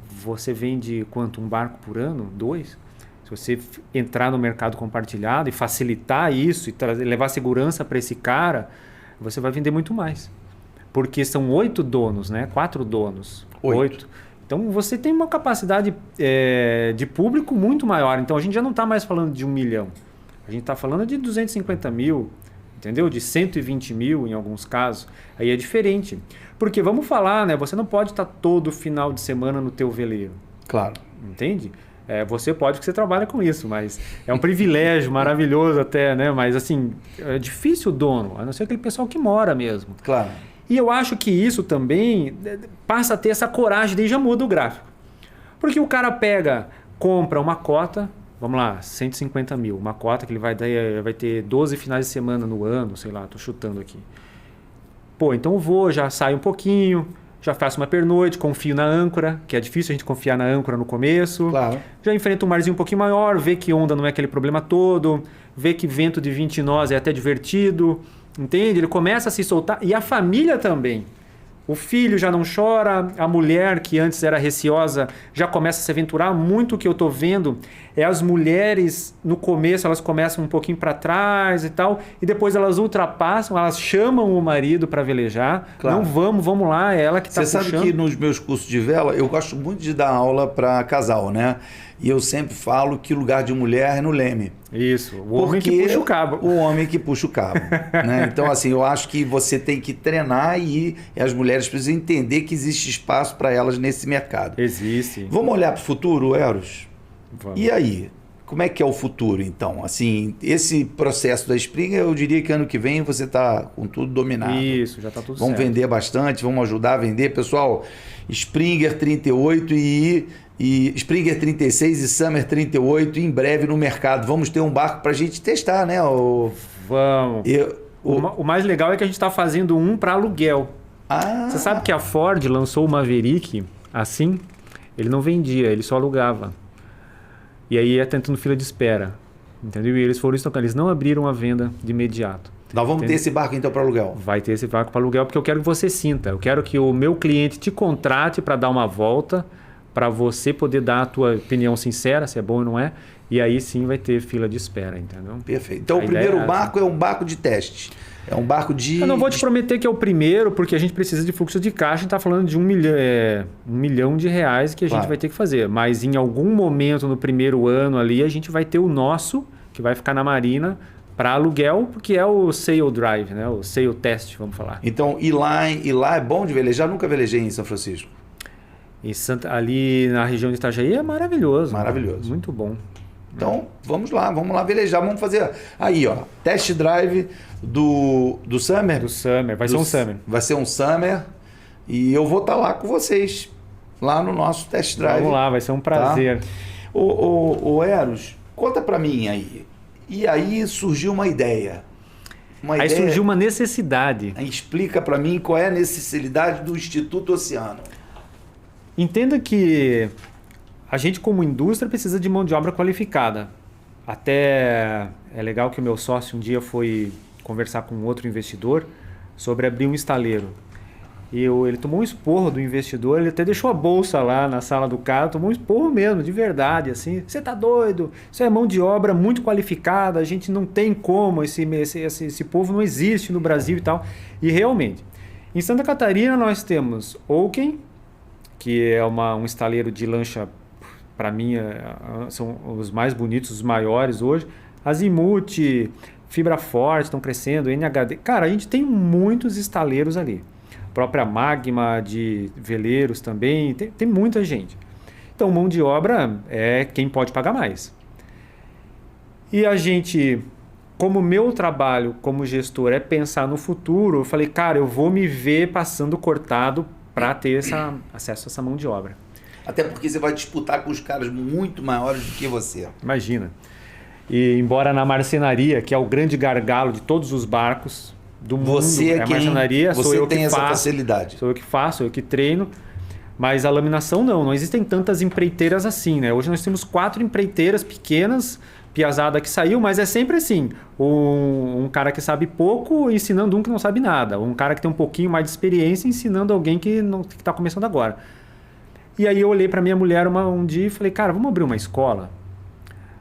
você vende quanto? Um barco por ano? 2? Se você entrar no mercado compartilhado e facilitar isso e levar segurança para esse cara, você vai vender muito mais. Porque são 8 donos, né? 4 donos. 8. Então, você tem uma capacidade de público muito maior. Então, a gente já não está mais falando de 1 milhão. A gente está falando de 250 mil, entendeu? De 120 mil em alguns casos, aí é diferente. Porque vamos falar, né? Você não pode estar todo final de semana no teu veleiro. Claro. Entende? Você pode porque você trabalha com isso, mas é um privilégio maravilhoso até, né? Mas assim, é difícil o dono, a não ser aquele pessoal que mora mesmo. Claro. E eu acho que isso também passa a ter essa coragem, daí já muda o gráfico. Porque o cara compra uma cota, vamos lá, 150 mil, uma cota que ele vai ter 12 finais de semana no ano, sei lá, tô chutando aqui. Pô, então eu vou, já saio um pouquinho, já faço uma pernoite, confio na âncora, que é difícil a gente confiar na âncora no começo. Claro. Já enfrento um marzinho um pouquinho maior, vê que onda não é aquele problema todo, vê que vento de 20 nós é até divertido, entende? Ele começa a se soltar, e a família também. O filho já não chora, a mulher que antes era receosa já começa a se aventurar. Muito o que eu estou vendo é as mulheres, no começo, elas começam um pouquinho para trás e tal, e depois elas ultrapassam, elas chamam o marido para velejar. Claro. Não, vamos lá, é ela que está puxando. Você sabe que nos meus cursos de vela, eu gosto muito de dar aula para casal, né? E eu sempre falo que lugar de mulher é no leme. Isso, o homem que puxa o cabo. O homem que puxa o cabo. Né? Então, assim, eu acho que você tem que treinar e as mulheres precisam entender que existe espaço para elas nesse mercado. Existe. Vamos olhar para o futuro, Eros? Vamos. E aí? Como é que é o futuro, então? Assim, esse processo da Springer, eu diria que ano que vem você está com tudo dominado. Isso, já está tudo Vamos certo. vender bastante, vamos ajudar a vender. Pessoal, Springer 38 e Springer 36 e Summer 38 em breve no mercado. Vamos ter um barco para a gente testar, né? Vamos. O mais legal é que a gente está fazendo um para aluguel. Você sabe que a Ford lançou o Maverick assim? Ele não vendia, ele só alugava. E aí ia tentando fila de espera. Entendeu? E eles foram estocando. Eles não abriram a venda de imediato. Nós vamos ter esse barco então para aluguel? Vai ter esse barco para aluguel porque eu quero que você sinta. Eu quero que o meu cliente te contrate para dar uma volta, para você poder dar a tua opinião sincera, se é bom ou não é. E aí sim vai ter fila de espera, entendeu? Perfeito. Então o primeiro barco é um barco de teste. É um barco de... Eu não vou te prometer que é o primeiro, porque a gente precisa de fluxo de caixa. A gente está falando de 1 milhão de reais que a gente vai ter que fazer. Mas em algum momento no primeiro ano ali, a gente vai ter o nosso, que vai ficar na marina, para aluguel, porque é o sail drive, né? O sail test, vamos falar. Então, e lá é bom de velejar? Nunca velejei em São Francisco. Ali na região de Itajaí é maravilhoso. Maravilhoso. Né? Muito bom. Então, vamos lá velejar, vamos fazer aí, ó, test drive do Summer. Do Summer, vai ser um Summer. Vai ser um Summer e eu vou estar lá com vocês, lá no nosso test drive. Vamos lá, vai ser um prazer. Tá? Ô Eros, conta pra mim aí. E aí surgiu uma ideia. Aí surgiu uma necessidade. Explica pra mim qual é a necessidade do Instituto Oceano. Entenda que a gente, como indústria, precisa de mão de obra qualificada. Até é legal que o meu sócio um dia foi conversar com outro investidor sobre abrir um estaleiro. E ele tomou um esporro do investidor, ele até deixou a bolsa lá na sala do carro, tomou um esporro mesmo, de verdade, assim. Você tá doido? Isso é mão de obra muito qualificada, a gente não tem como, esse povo não existe no Brasil e tal. E realmente, em Santa Catarina nós temos Oaken, que é um estaleiro de lancha, para mim, são os mais bonitos, os maiores hoje. Azimuth, Fibra Forte estão crescendo, NHD. Cara, a gente tem muitos estaleiros ali. A própria Magma de veleiros também, tem muita gente. Então, mão de obra é quem pode pagar mais. E a gente, como meu trabalho como gestor é pensar no futuro, eu falei, cara, eu vou me ver passando cortado para ter acesso a essa mão de obra. Até porque você vai disputar com os caras muito maiores do que você. Imagina. E embora na marcenaria, que é o grande gargalo de todos os barcos do mundo, a marcenaria, você sou eu tem que essa faço, facilidade. Sou eu que faço, eu que treino. Mas a laminação não existem tantas empreiteiras assim, né? Hoje nós temos 4 empreiteiras pequenas, piazada que saiu, mas é sempre assim, um cara que sabe pouco ensinando um que não sabe nada, um cara que tem um pouquinho mais de experiência ensinando alguém que está começando agora. E aí eu olhei para minha mulher um dia e falei, cara, vamos abrir uma escola?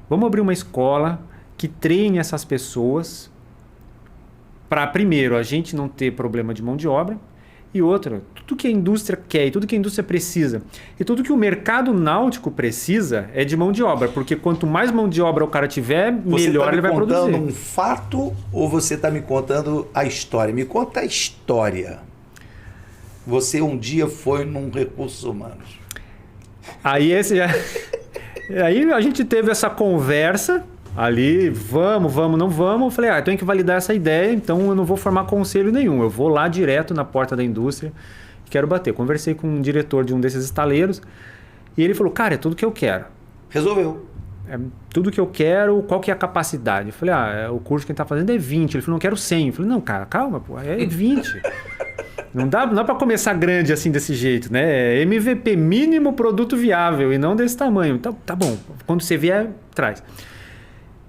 Vamos abrir uma escola que treine essas pessoas para, primeiro, a gente não ter problema de mão de obra E outra, tudo que a indústria quer e tudo que a indústria precisa e tudo que o mercado náutico precisa é de mão de obra, porque quanto mais mão de obra o cara tiver, melhor ele vai produzir. Você está me contando um fato ou você está me contando a história? Me conta a história. Você um dia foi num Recursos Humanos. Aí a gente teve essa conversa ali, vamos, não vamos. Eu falei, eu tenho que validar essa ideia, então eu não vou formar conselho nenhum. Eu vou lá direto na porta da indústria e quero bater. Conversei com um diretor de um desses estaleiros e ele falou, cara, é tudo que eu quero. Resolveu. É tudo que eu quero, qual que é a capacidade? Eu falei, o curso que a gente está fazendo é 20. Ele falou, não, quero 100. Eu falei, não, cara, calma, pô, é 20. Não dá para começar grande assim desse jeito, né? É MVP, mínimo produto viável, e não desse tamanho. Então, tá bom, quando você vier, traz.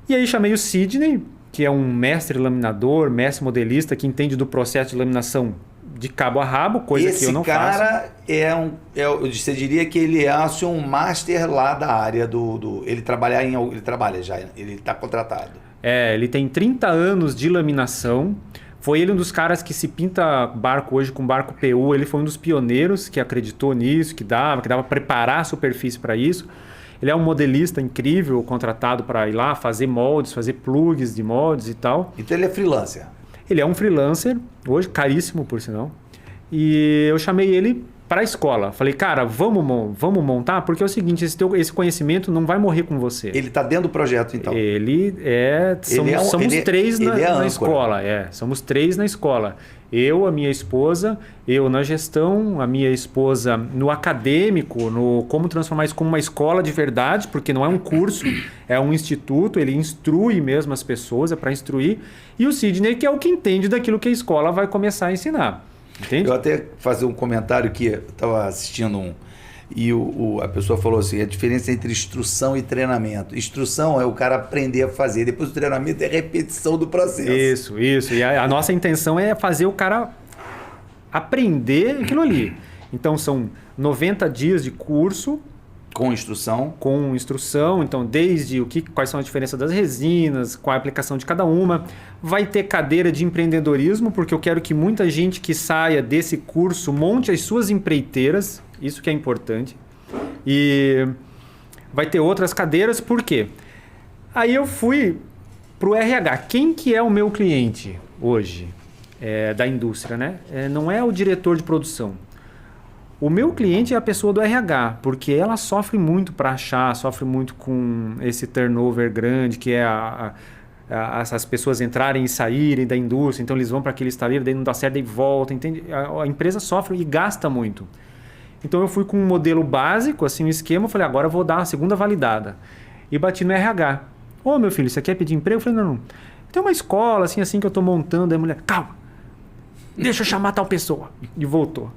E aí chamei o Sidney, que é um mestre laminador, mestre modelista, que entende do processo de laminação de cabo a rabo, coisa que eu não faço. Esse cara você diria que ele é um master lá da área ele ele está contratado. Ele tem 30 anos de laminação. Foi ele um dos caras que se pinta barco hoje com barco PU. Ele foi um dos pioneiros que acreditou nisso, que dava para preparar a superfície para isso. Ele é um modelista incrível, contratado para ir lá fazer moldes, fazer plugs de moldes e tal. Então ele é freelancer? Ele é um freelancer, hoje caríssimo por sinal. E eu chamei ele para a escola. Falei, cara, vamos montar, porque é o seguinte, esse conhecimento não vai morrer com você. Ele está dentro do projeto, então? Somos três na escola. Somos 3 na escola. Eu, a minha esposa, eu na gestão, a minha esposa no acadêmico, no como transformar isso como uma escola de verdade, porque não é um curso, é um instituto, ele instrui mesmo as pessoas, é para instruir. E o Sidney, que é o que entende daquilo que a escola vai começar a ensinar. Entende? Eu até fazer um comentário que eu estava assistindo e a pessoa falou assim, a diferença entre instrução e treinamento. Instrução é o cara aprender a fazer, depois o treinamento é repetição do processo. Isso. E a nossa intenção é fazer o cara aprender aquilo ali. Então são 90 dias de curso. Com instrução? Com instrução, então desde quais são as diferenças das resinas, qual a aplicação de cada uma. Vai ter cadeira de empreendedorismo, porque eu quero que muita gente que saia desse curso monte as suas empreiteiras, isso que é importante. E vai ter outras cadeiras, por quê? Aí eu fui para o RH. Quem que é o meu cliente hoje da indústria, né? Não é o diretor de produção. O meu cliente é a pessoa do RH, porque ela sofre muito para achar, sofre muito com esse turnover grande, que é essas pessoas entrarem e saírem da indústria, então eles vão para aquele estaleiro, daí não dá certo, daí volta, entende? A empresa sofre e gasta muito. Então eu fui com um modelo básico, assim, um esquema, eu falei, agora eu vou dar a segunda validada. E bati no RH. Ô, meu filho, você quer pedir emprego? Eu falei, não. Tem uma escola, assim que eu estou montando. Aí a mulher, calma, deixa eu chamar tal pessoa. E voltou.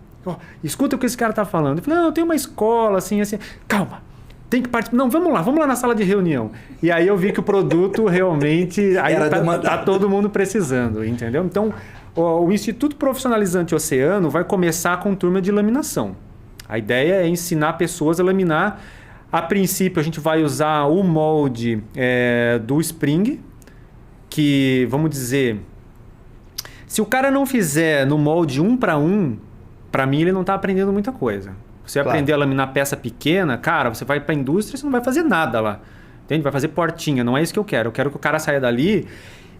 Escuta o que esse cara tá falando. Eu falei, não, eu tenho uma escola, assim, calma, tem que participar. Não, vamos lá na sala de reunião. E aí eu vi que o produto realmente aí tá todo mundo precisando, entendeu? Então, o Instituto Profissionalizante Oceano vai começar com turma de laminação. A ideia é ensinar pessoas a laminar. A princípio, a gente vai usar o molde do Spring, que, vamos dizer, se o cara não fizer no molde 1 para 1, para mim, ele não está aprendendo muita coisa. Você aprender a laminar peça pequena, cara, você vai para a indústria, você não vai fazer nada lá. Entende? Vai fazer portinha. Não é isso que eu quero. Eu quero que o cara saia dali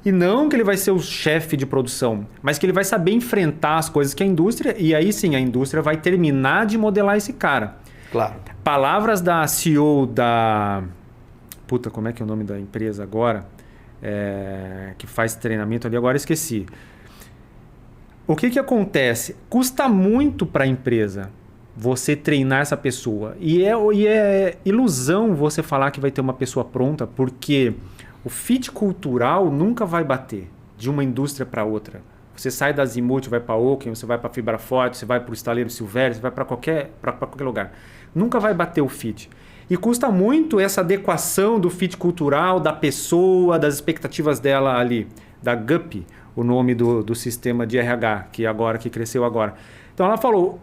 e não que ele vai ser o chefe de produção, mas que ele vai saber enfrentar as coisas que a indústria... E aí sim, a indústria vai terminar de modelar esse cara. Claro. Palavras da CEO da... Puta, como é que é o nome da empresa agora? Que faz treinamento ali, agora esqueci. O que acontece? Custa muito para a empresa você treinar essa pessoa. E é ilusão você falar que vai ter uma pessoa pronta, porque o fit cultural nunca vai bater de uma indústria para outra. Você sai da Azimuth, vai para a Oaken, você vai para a Fibra Forte, você vai para o Estaleiro Silvério, você vai para qualquer lugar. Nunca vai bater o fit. E custa muito essa adequação do fit cultural, da pessoa, das expectativas dela ali, da GUP, o nome do sistema de RH, que cresceu agora. Então ela falou,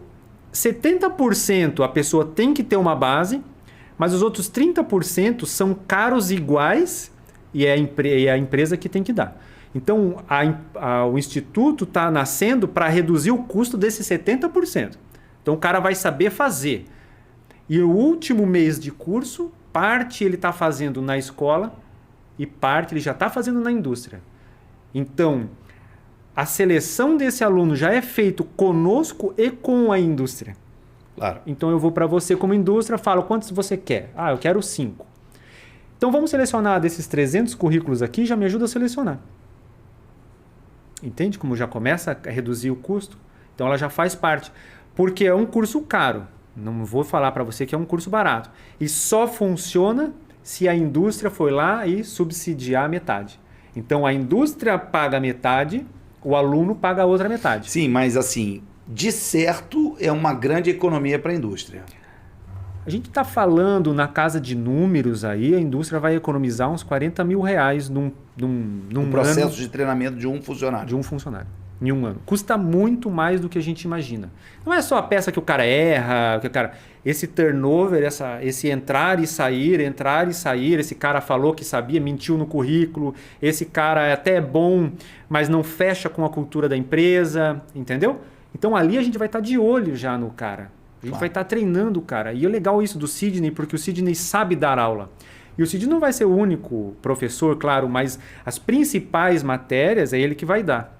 70% a pessoa tem que ter uma base, mas os outros 30% são caros iguais e é a empresa que tem que dar. Então, o Instituto está nascendo para reduzir o custo desses 70%. Então, o cara vai saber fazer. E o último mês de curso, parte ele está fazendo na escola e parte ele já está fazendo na indústria. Então, a seleção desse aluno já é feita conosco e com a indústria. Claro. Então, eu vou para você como indústria, falo quantos você quer? Eu quero 5. Então, vamos selecionar desses 300 currículos aqui, já me ajuda a selecionar. Entende como já começa a reduzir o custo? Então, ela já faz parte. Porque é um curso caro. Não vou falar para você que é um curso barato. E só funciona se a indústria foi lá e subsidiar a metade. Então, a indústria paga metade, o aluno paga a outra metade. Sim, mas assim, de certo é uma grande economia para a indústria. A gente está falando na casa de números aí, a indústria vai economizar uns R$40 mil num processo ano de treinamento de um funcionário. de um funcionário. Em um ano. Custa muito mais do que a gente imagina. Não é só a peça que o cara erra, que o cara... Esse turnover, esse entrar e sair, esse cara falou que sabia, mentiu no currículo, esse cara até é bom, mas não fecha com a cultura da empresa, entendeu? Então ali a gente vai estar de olho já no cara. A gente vai estar treinando o cara. E é legal isso do Sidney, porque o Sidney sabe dar aula. E o Sidney não vai ser o único professor, claro, mas as principais matérias é ele que vai dar.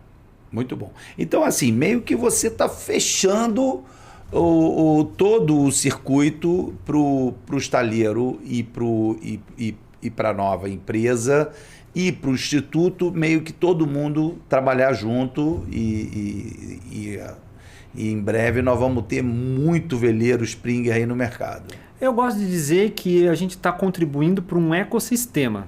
Muito bom. Então, assim, meio que você está fechando todo o circuito para o estaleiro e para a nova empresa e para o instituto, meio que todo mundo trabalhar junto e em breve nós vamos ter muito veleiro Springer aí no mercado. Eu gosto de dizer que a gente está contribuindo para um ecossistema.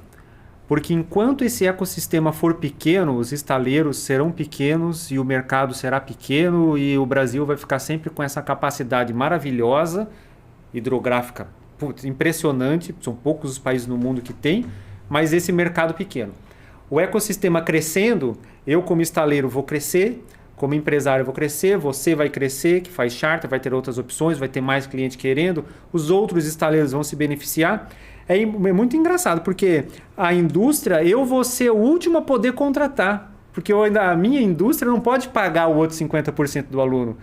Porque enquanto esse ecossistema for pequeno, os estaleiros serão pequenos e o mercado será pequeno e o Brasil vai ficar sempre com essa capacidade maravilhosa, hidrográfica, impressionante, são poucos os países no mundo que têm, mas esse mercado pequeno. O ecossistema crescendo, eu como estaleiro vou crescer, como empresário eu vou crescer, você vai crescer, que faz charter, vai ter outras opções, vai ter mais cliente querendo, os outros estaleiros vão se beneficiar. É muito engraçado, porque a indústria, eu vou ser o último a poder contratar. Porque a minha indústria não pode pagar o outro 50% do aluno.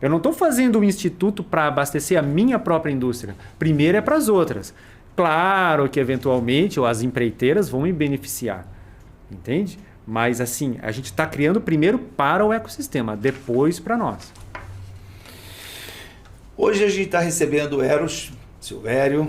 Eu não estou fazendo um instituto para abastecer a minha própria indústria. Primeiro é para as outras. Claro que, eventualmente, as empreiteiras vão me beneficiar. Entende? Mas, assim, a gente está criando primeiro para o ecossistema, depois para nós. Hoje a gente está recebendo o Eros Silvério,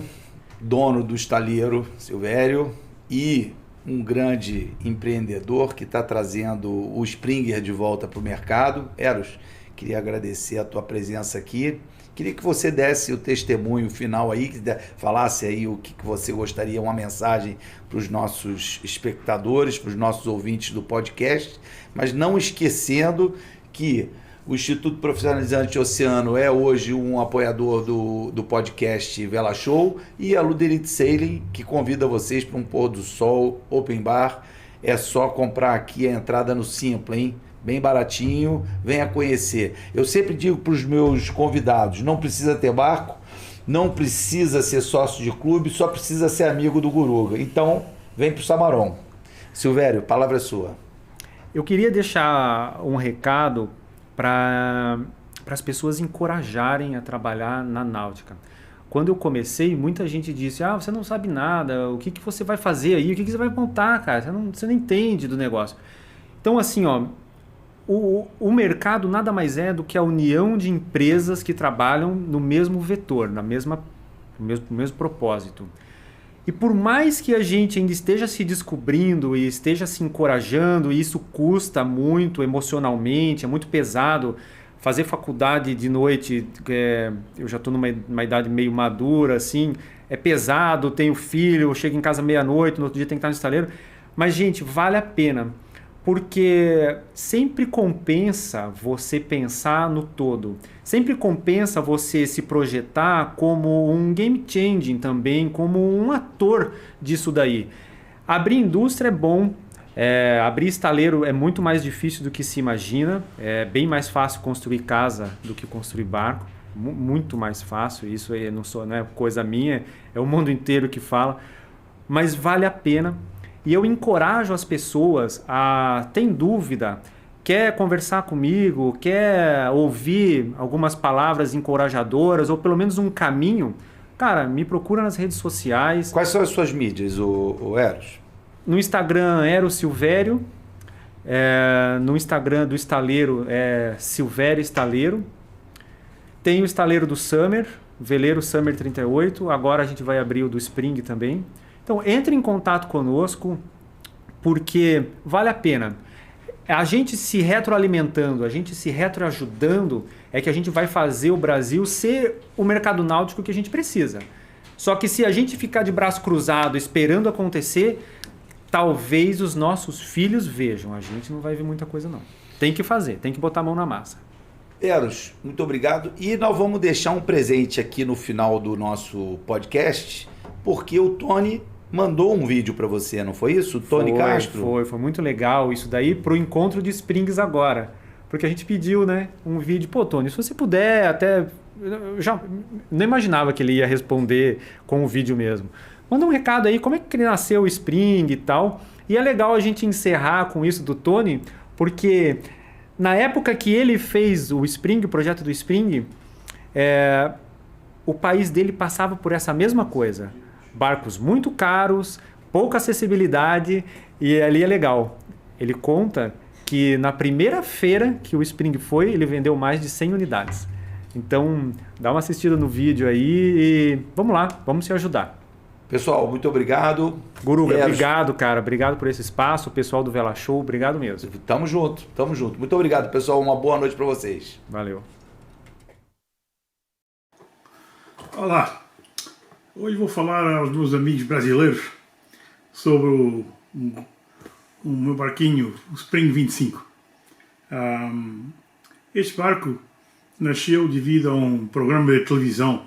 dono do estaleiro Silvério e um grande empreendedor que está trazendo o Springer de volta para o mercado. Eros, queria agradecer a tua presença aqui. Queria que você desse o testemunho final aí, que falasse aí o que você gostaria, uma mensagem para os nossos espectadores, para os nossos ouvintes do podcast, mas não esquecendo que o Instituto Profissionalizante Oceano é hoje um apoiador do podcast Vela Show e a Luderit Sailing, que convida vocês para um pôr do sol, open bar. É só comprar aqui a entrada no Simpla, hein? Bem baratinho, venha conhecer. Eu sempre digo para os meus convidados, não precisa ter barco, não precisa ser sócio de clube, só precisa ser amigo do Guruga. Então, vem para o Samarão. Silvério, a palavra é sua. Eu queria deixar um recado para as pessoas encorajarem a trabalhar na náutica. Quando eu comecei, muita gente disse, você não sabe nada, o que você vai fazer aí, o que você vai montar, cara, você não entende do negócio. Então, assim, o mercado nada mais é do que a união de empresas que trabalham no mesmo vetor, no mesmo propósito. E por mais que a gente ainda esteja se descobrindo e esteja se encorajando, e isso custa muito emocionalmente, é muito pesado. Fazer faculdade de noite, eu já estou numa idade meio madura, assim, é pesado, tenho filho, chego em casa meia-noite, no outro dia tem que estar no estaleiro. Mas, gente, vale a pena, porque sempre compensa você pensar no todo. Sempre compensa você se projetar como um game changing também, como um ator disso daí. Abrir indústria é bom, abrir estaleiro é muito mais difícil do que se imagina. É bem mais fácil construir casa do que construir barco. Muito mais fácil, isso não é coisa minha, é o mundo inteiro que fala. Mas vale a pena. E eu encorajo as pessoas a, tem dúvida, quer conversar comigo, quer ouvir algumas palavras encorajadoras ou pelo menos um caminho, cara, me procura nas redes sociais. Quais são as suas mídias, o Eros? No Instagram, Eros Silvério. No Instagram do Estaleiro é Silvério Estaleiro. Tem o Estaleiro do Summer, Veleiro Summer 38. Agora a gente vai abrir o do Spring também. Então entre em contato conosco, porque vale a pena. A gente se retroalimentando, a gente se retroajudando, é que a gente vai fazer o Brasil ser o mercado náutico que a gente precisa. Só que se a gente ficar de braço cruzado esperando acontecer, talvez os nossos filhos vejam. A gente não vai ver muita coisa não. Tem que fazer, tem que botar a mão na massa. Eros, muito obrigado. E nós vamos deixar um presente aqui no final do nosso podcast, porque o Tony mandou um vídeo para você, não foi isso? O Tony Castro? Foi muito legal isso daí pro encontro de Springs agora. Porque a gente pediu, né, um vídeo. Pô, Tony, se você puder até... Eu já não imaginava que ele ia responder com o vídeo mesmo. Manda um recado aí, como é que ele nasceu o Spring e tal. E é legal a gente encerrar com isso do Tony, porque na época que ele fez o Spring, o projeto do Spring, o país dele passava por essa mesma coisa. Barcos muito caros, pouca acessibilidade, e ali é legal. Ele conta que na primeira feira que o Spring foi, ele vendeu mais de 100 unidades. Então, dá uma assistida no vídeo aí e vamos lá, vamos se ajudar. Pessoal, muito obrigado. Guruga, obrigado, cara. Obrigado por esse espaço. O pessoal do Vela Show, obrigado mesmo. Tamo junto, tamo junto. Muito obrigado, pessoal. Uma boa noite para vocês. Valeu. Olá. Hoje vou falar aos meus amigos brasileiros sobre o meu barquinho, o Spring 25. Este barco nasceu devido a um programa de televisão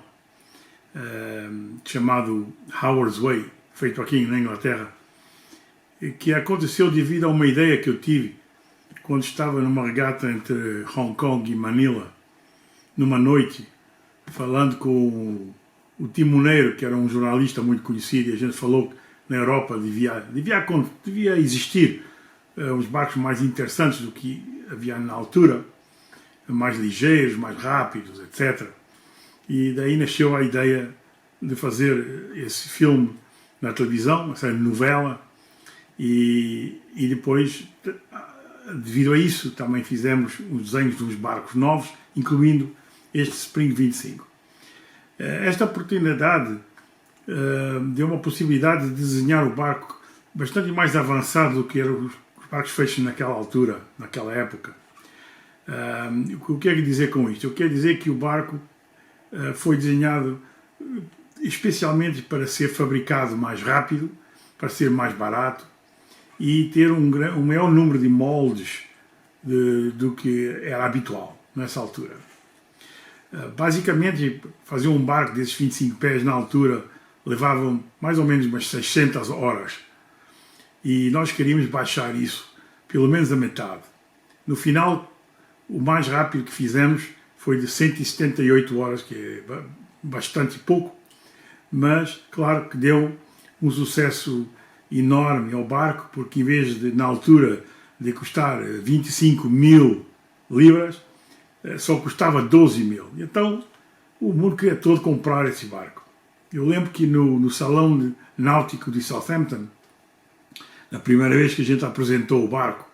chamado Howard's Way, feito aqui na Inglaterra, que aconteceu devido a uma ideia que eu tive quando estava numa regata entre Hong Kong e Manila, numa noite, falando com o timoneiro, que era um jornalista muito conhecido, e a gente falou que na Europa devia existir uns barcos mais interessantes do que havia na altura, mais ligeiros, mais rápidos, etc. E daí nasceu a ideia de fazer esse filme na televisão, essa novela, e depois, devido a isso, também fizemos os desenhos dos barcos novos, incluindo este Spring 25. Esta oportunidade deu uma possibilidade de desenhar o barco bastante mais avançado do que eram os barcos feitos naquela altura, naquela época. O que eu quero dizer com isto? Eu quero dizer que o barco foi desenhado especialmente para ser fabricado mais rápido, para ser mais barato e ter um maior número de moldes do que era habitual nessa altura. Basicamente, fazer um barco desses 25 pés na altura levava mais ou menos umas 600 horas e nós queríamos baixar isso, pelo menos a metade. No final, o mais rápido que fizemos foi de 178 horas, que é bastante pouco, mas claro que deu um sucesso enorme ao barco, porque em vez de, na altura, de custar 25 mil libras, só custava 12 mil. Então o mundo queria todo comprar esse barco. Eu lembro que no Salão Náutico de Southampton, na primeira vez que a gente apresentou o barco,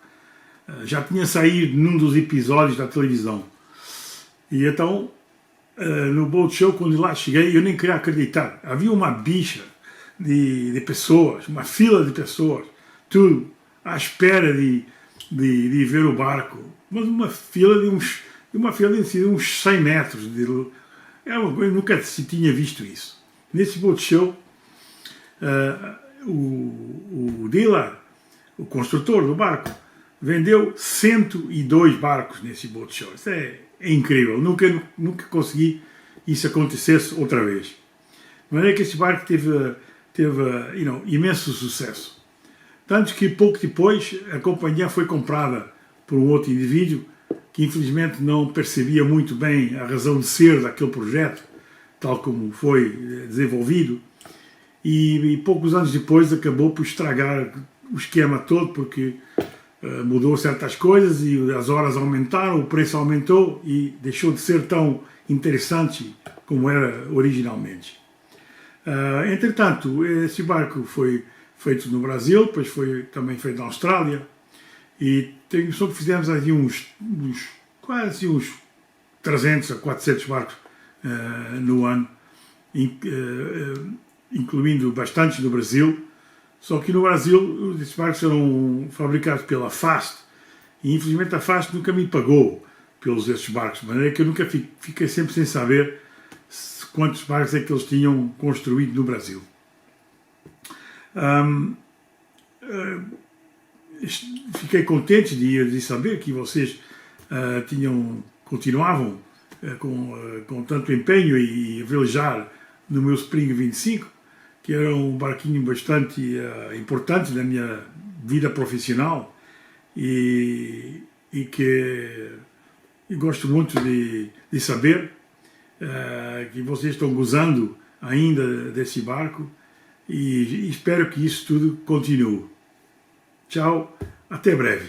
já tinha saído num dos episódios da televisão. E então, no Boat Show, quando lá cheguei, eu nem queria acreditar. Havia uma bicha de pessoas, uma fila de pessoas, tudo à espera de ver o barco. Mas uma fila de uns 100 metros. Eu nunca se tinha visto isso. Nesse Boat Show, o dealer, o construtor do barco, vendeu 102 barcos nesse Boat Show. Isso é incrível. Nunca consegui isso acontecesse outra vez. De maneira que esse barco teve imenso sucesso. Tanto que pouco depois a companhia foi comprada por um outro indivíduo que infelizmente não percebia muito bem a razão de ser daquele projeto, tal como foi desenvolvido, e poucos anos depois acabou por estragar o esquema todo, porque mudou certas coisas e as horas aumentaram, o preço aumentou e deixou de ser tão interessante como era originalmente. Entretanto, esse barco foi feito no Brasil, depois foi também feito na Austrália, e só que fizemos ali quase uns 300 a 400 barcos no ano, incluindo bastantes no Brasil. Só que no Brasil esses barcos eram fabricados pela FAST, e infelizmente a FAST nunca me pagou pelos esses barcos, de maneira que eu nunca fiquei sempre sem saber quantos barcos é que eles tinham construído no Brasil. Fiquei contente de saber que vocês continuavam com tanto empenho e velejar no meu Spring 25, que era um barquinho bastante importante na minha vida profissional e que eu gosto muito de saber que vocês estão gozando ainda desse barco e espero que isso tudo continue. Tchau, até breve.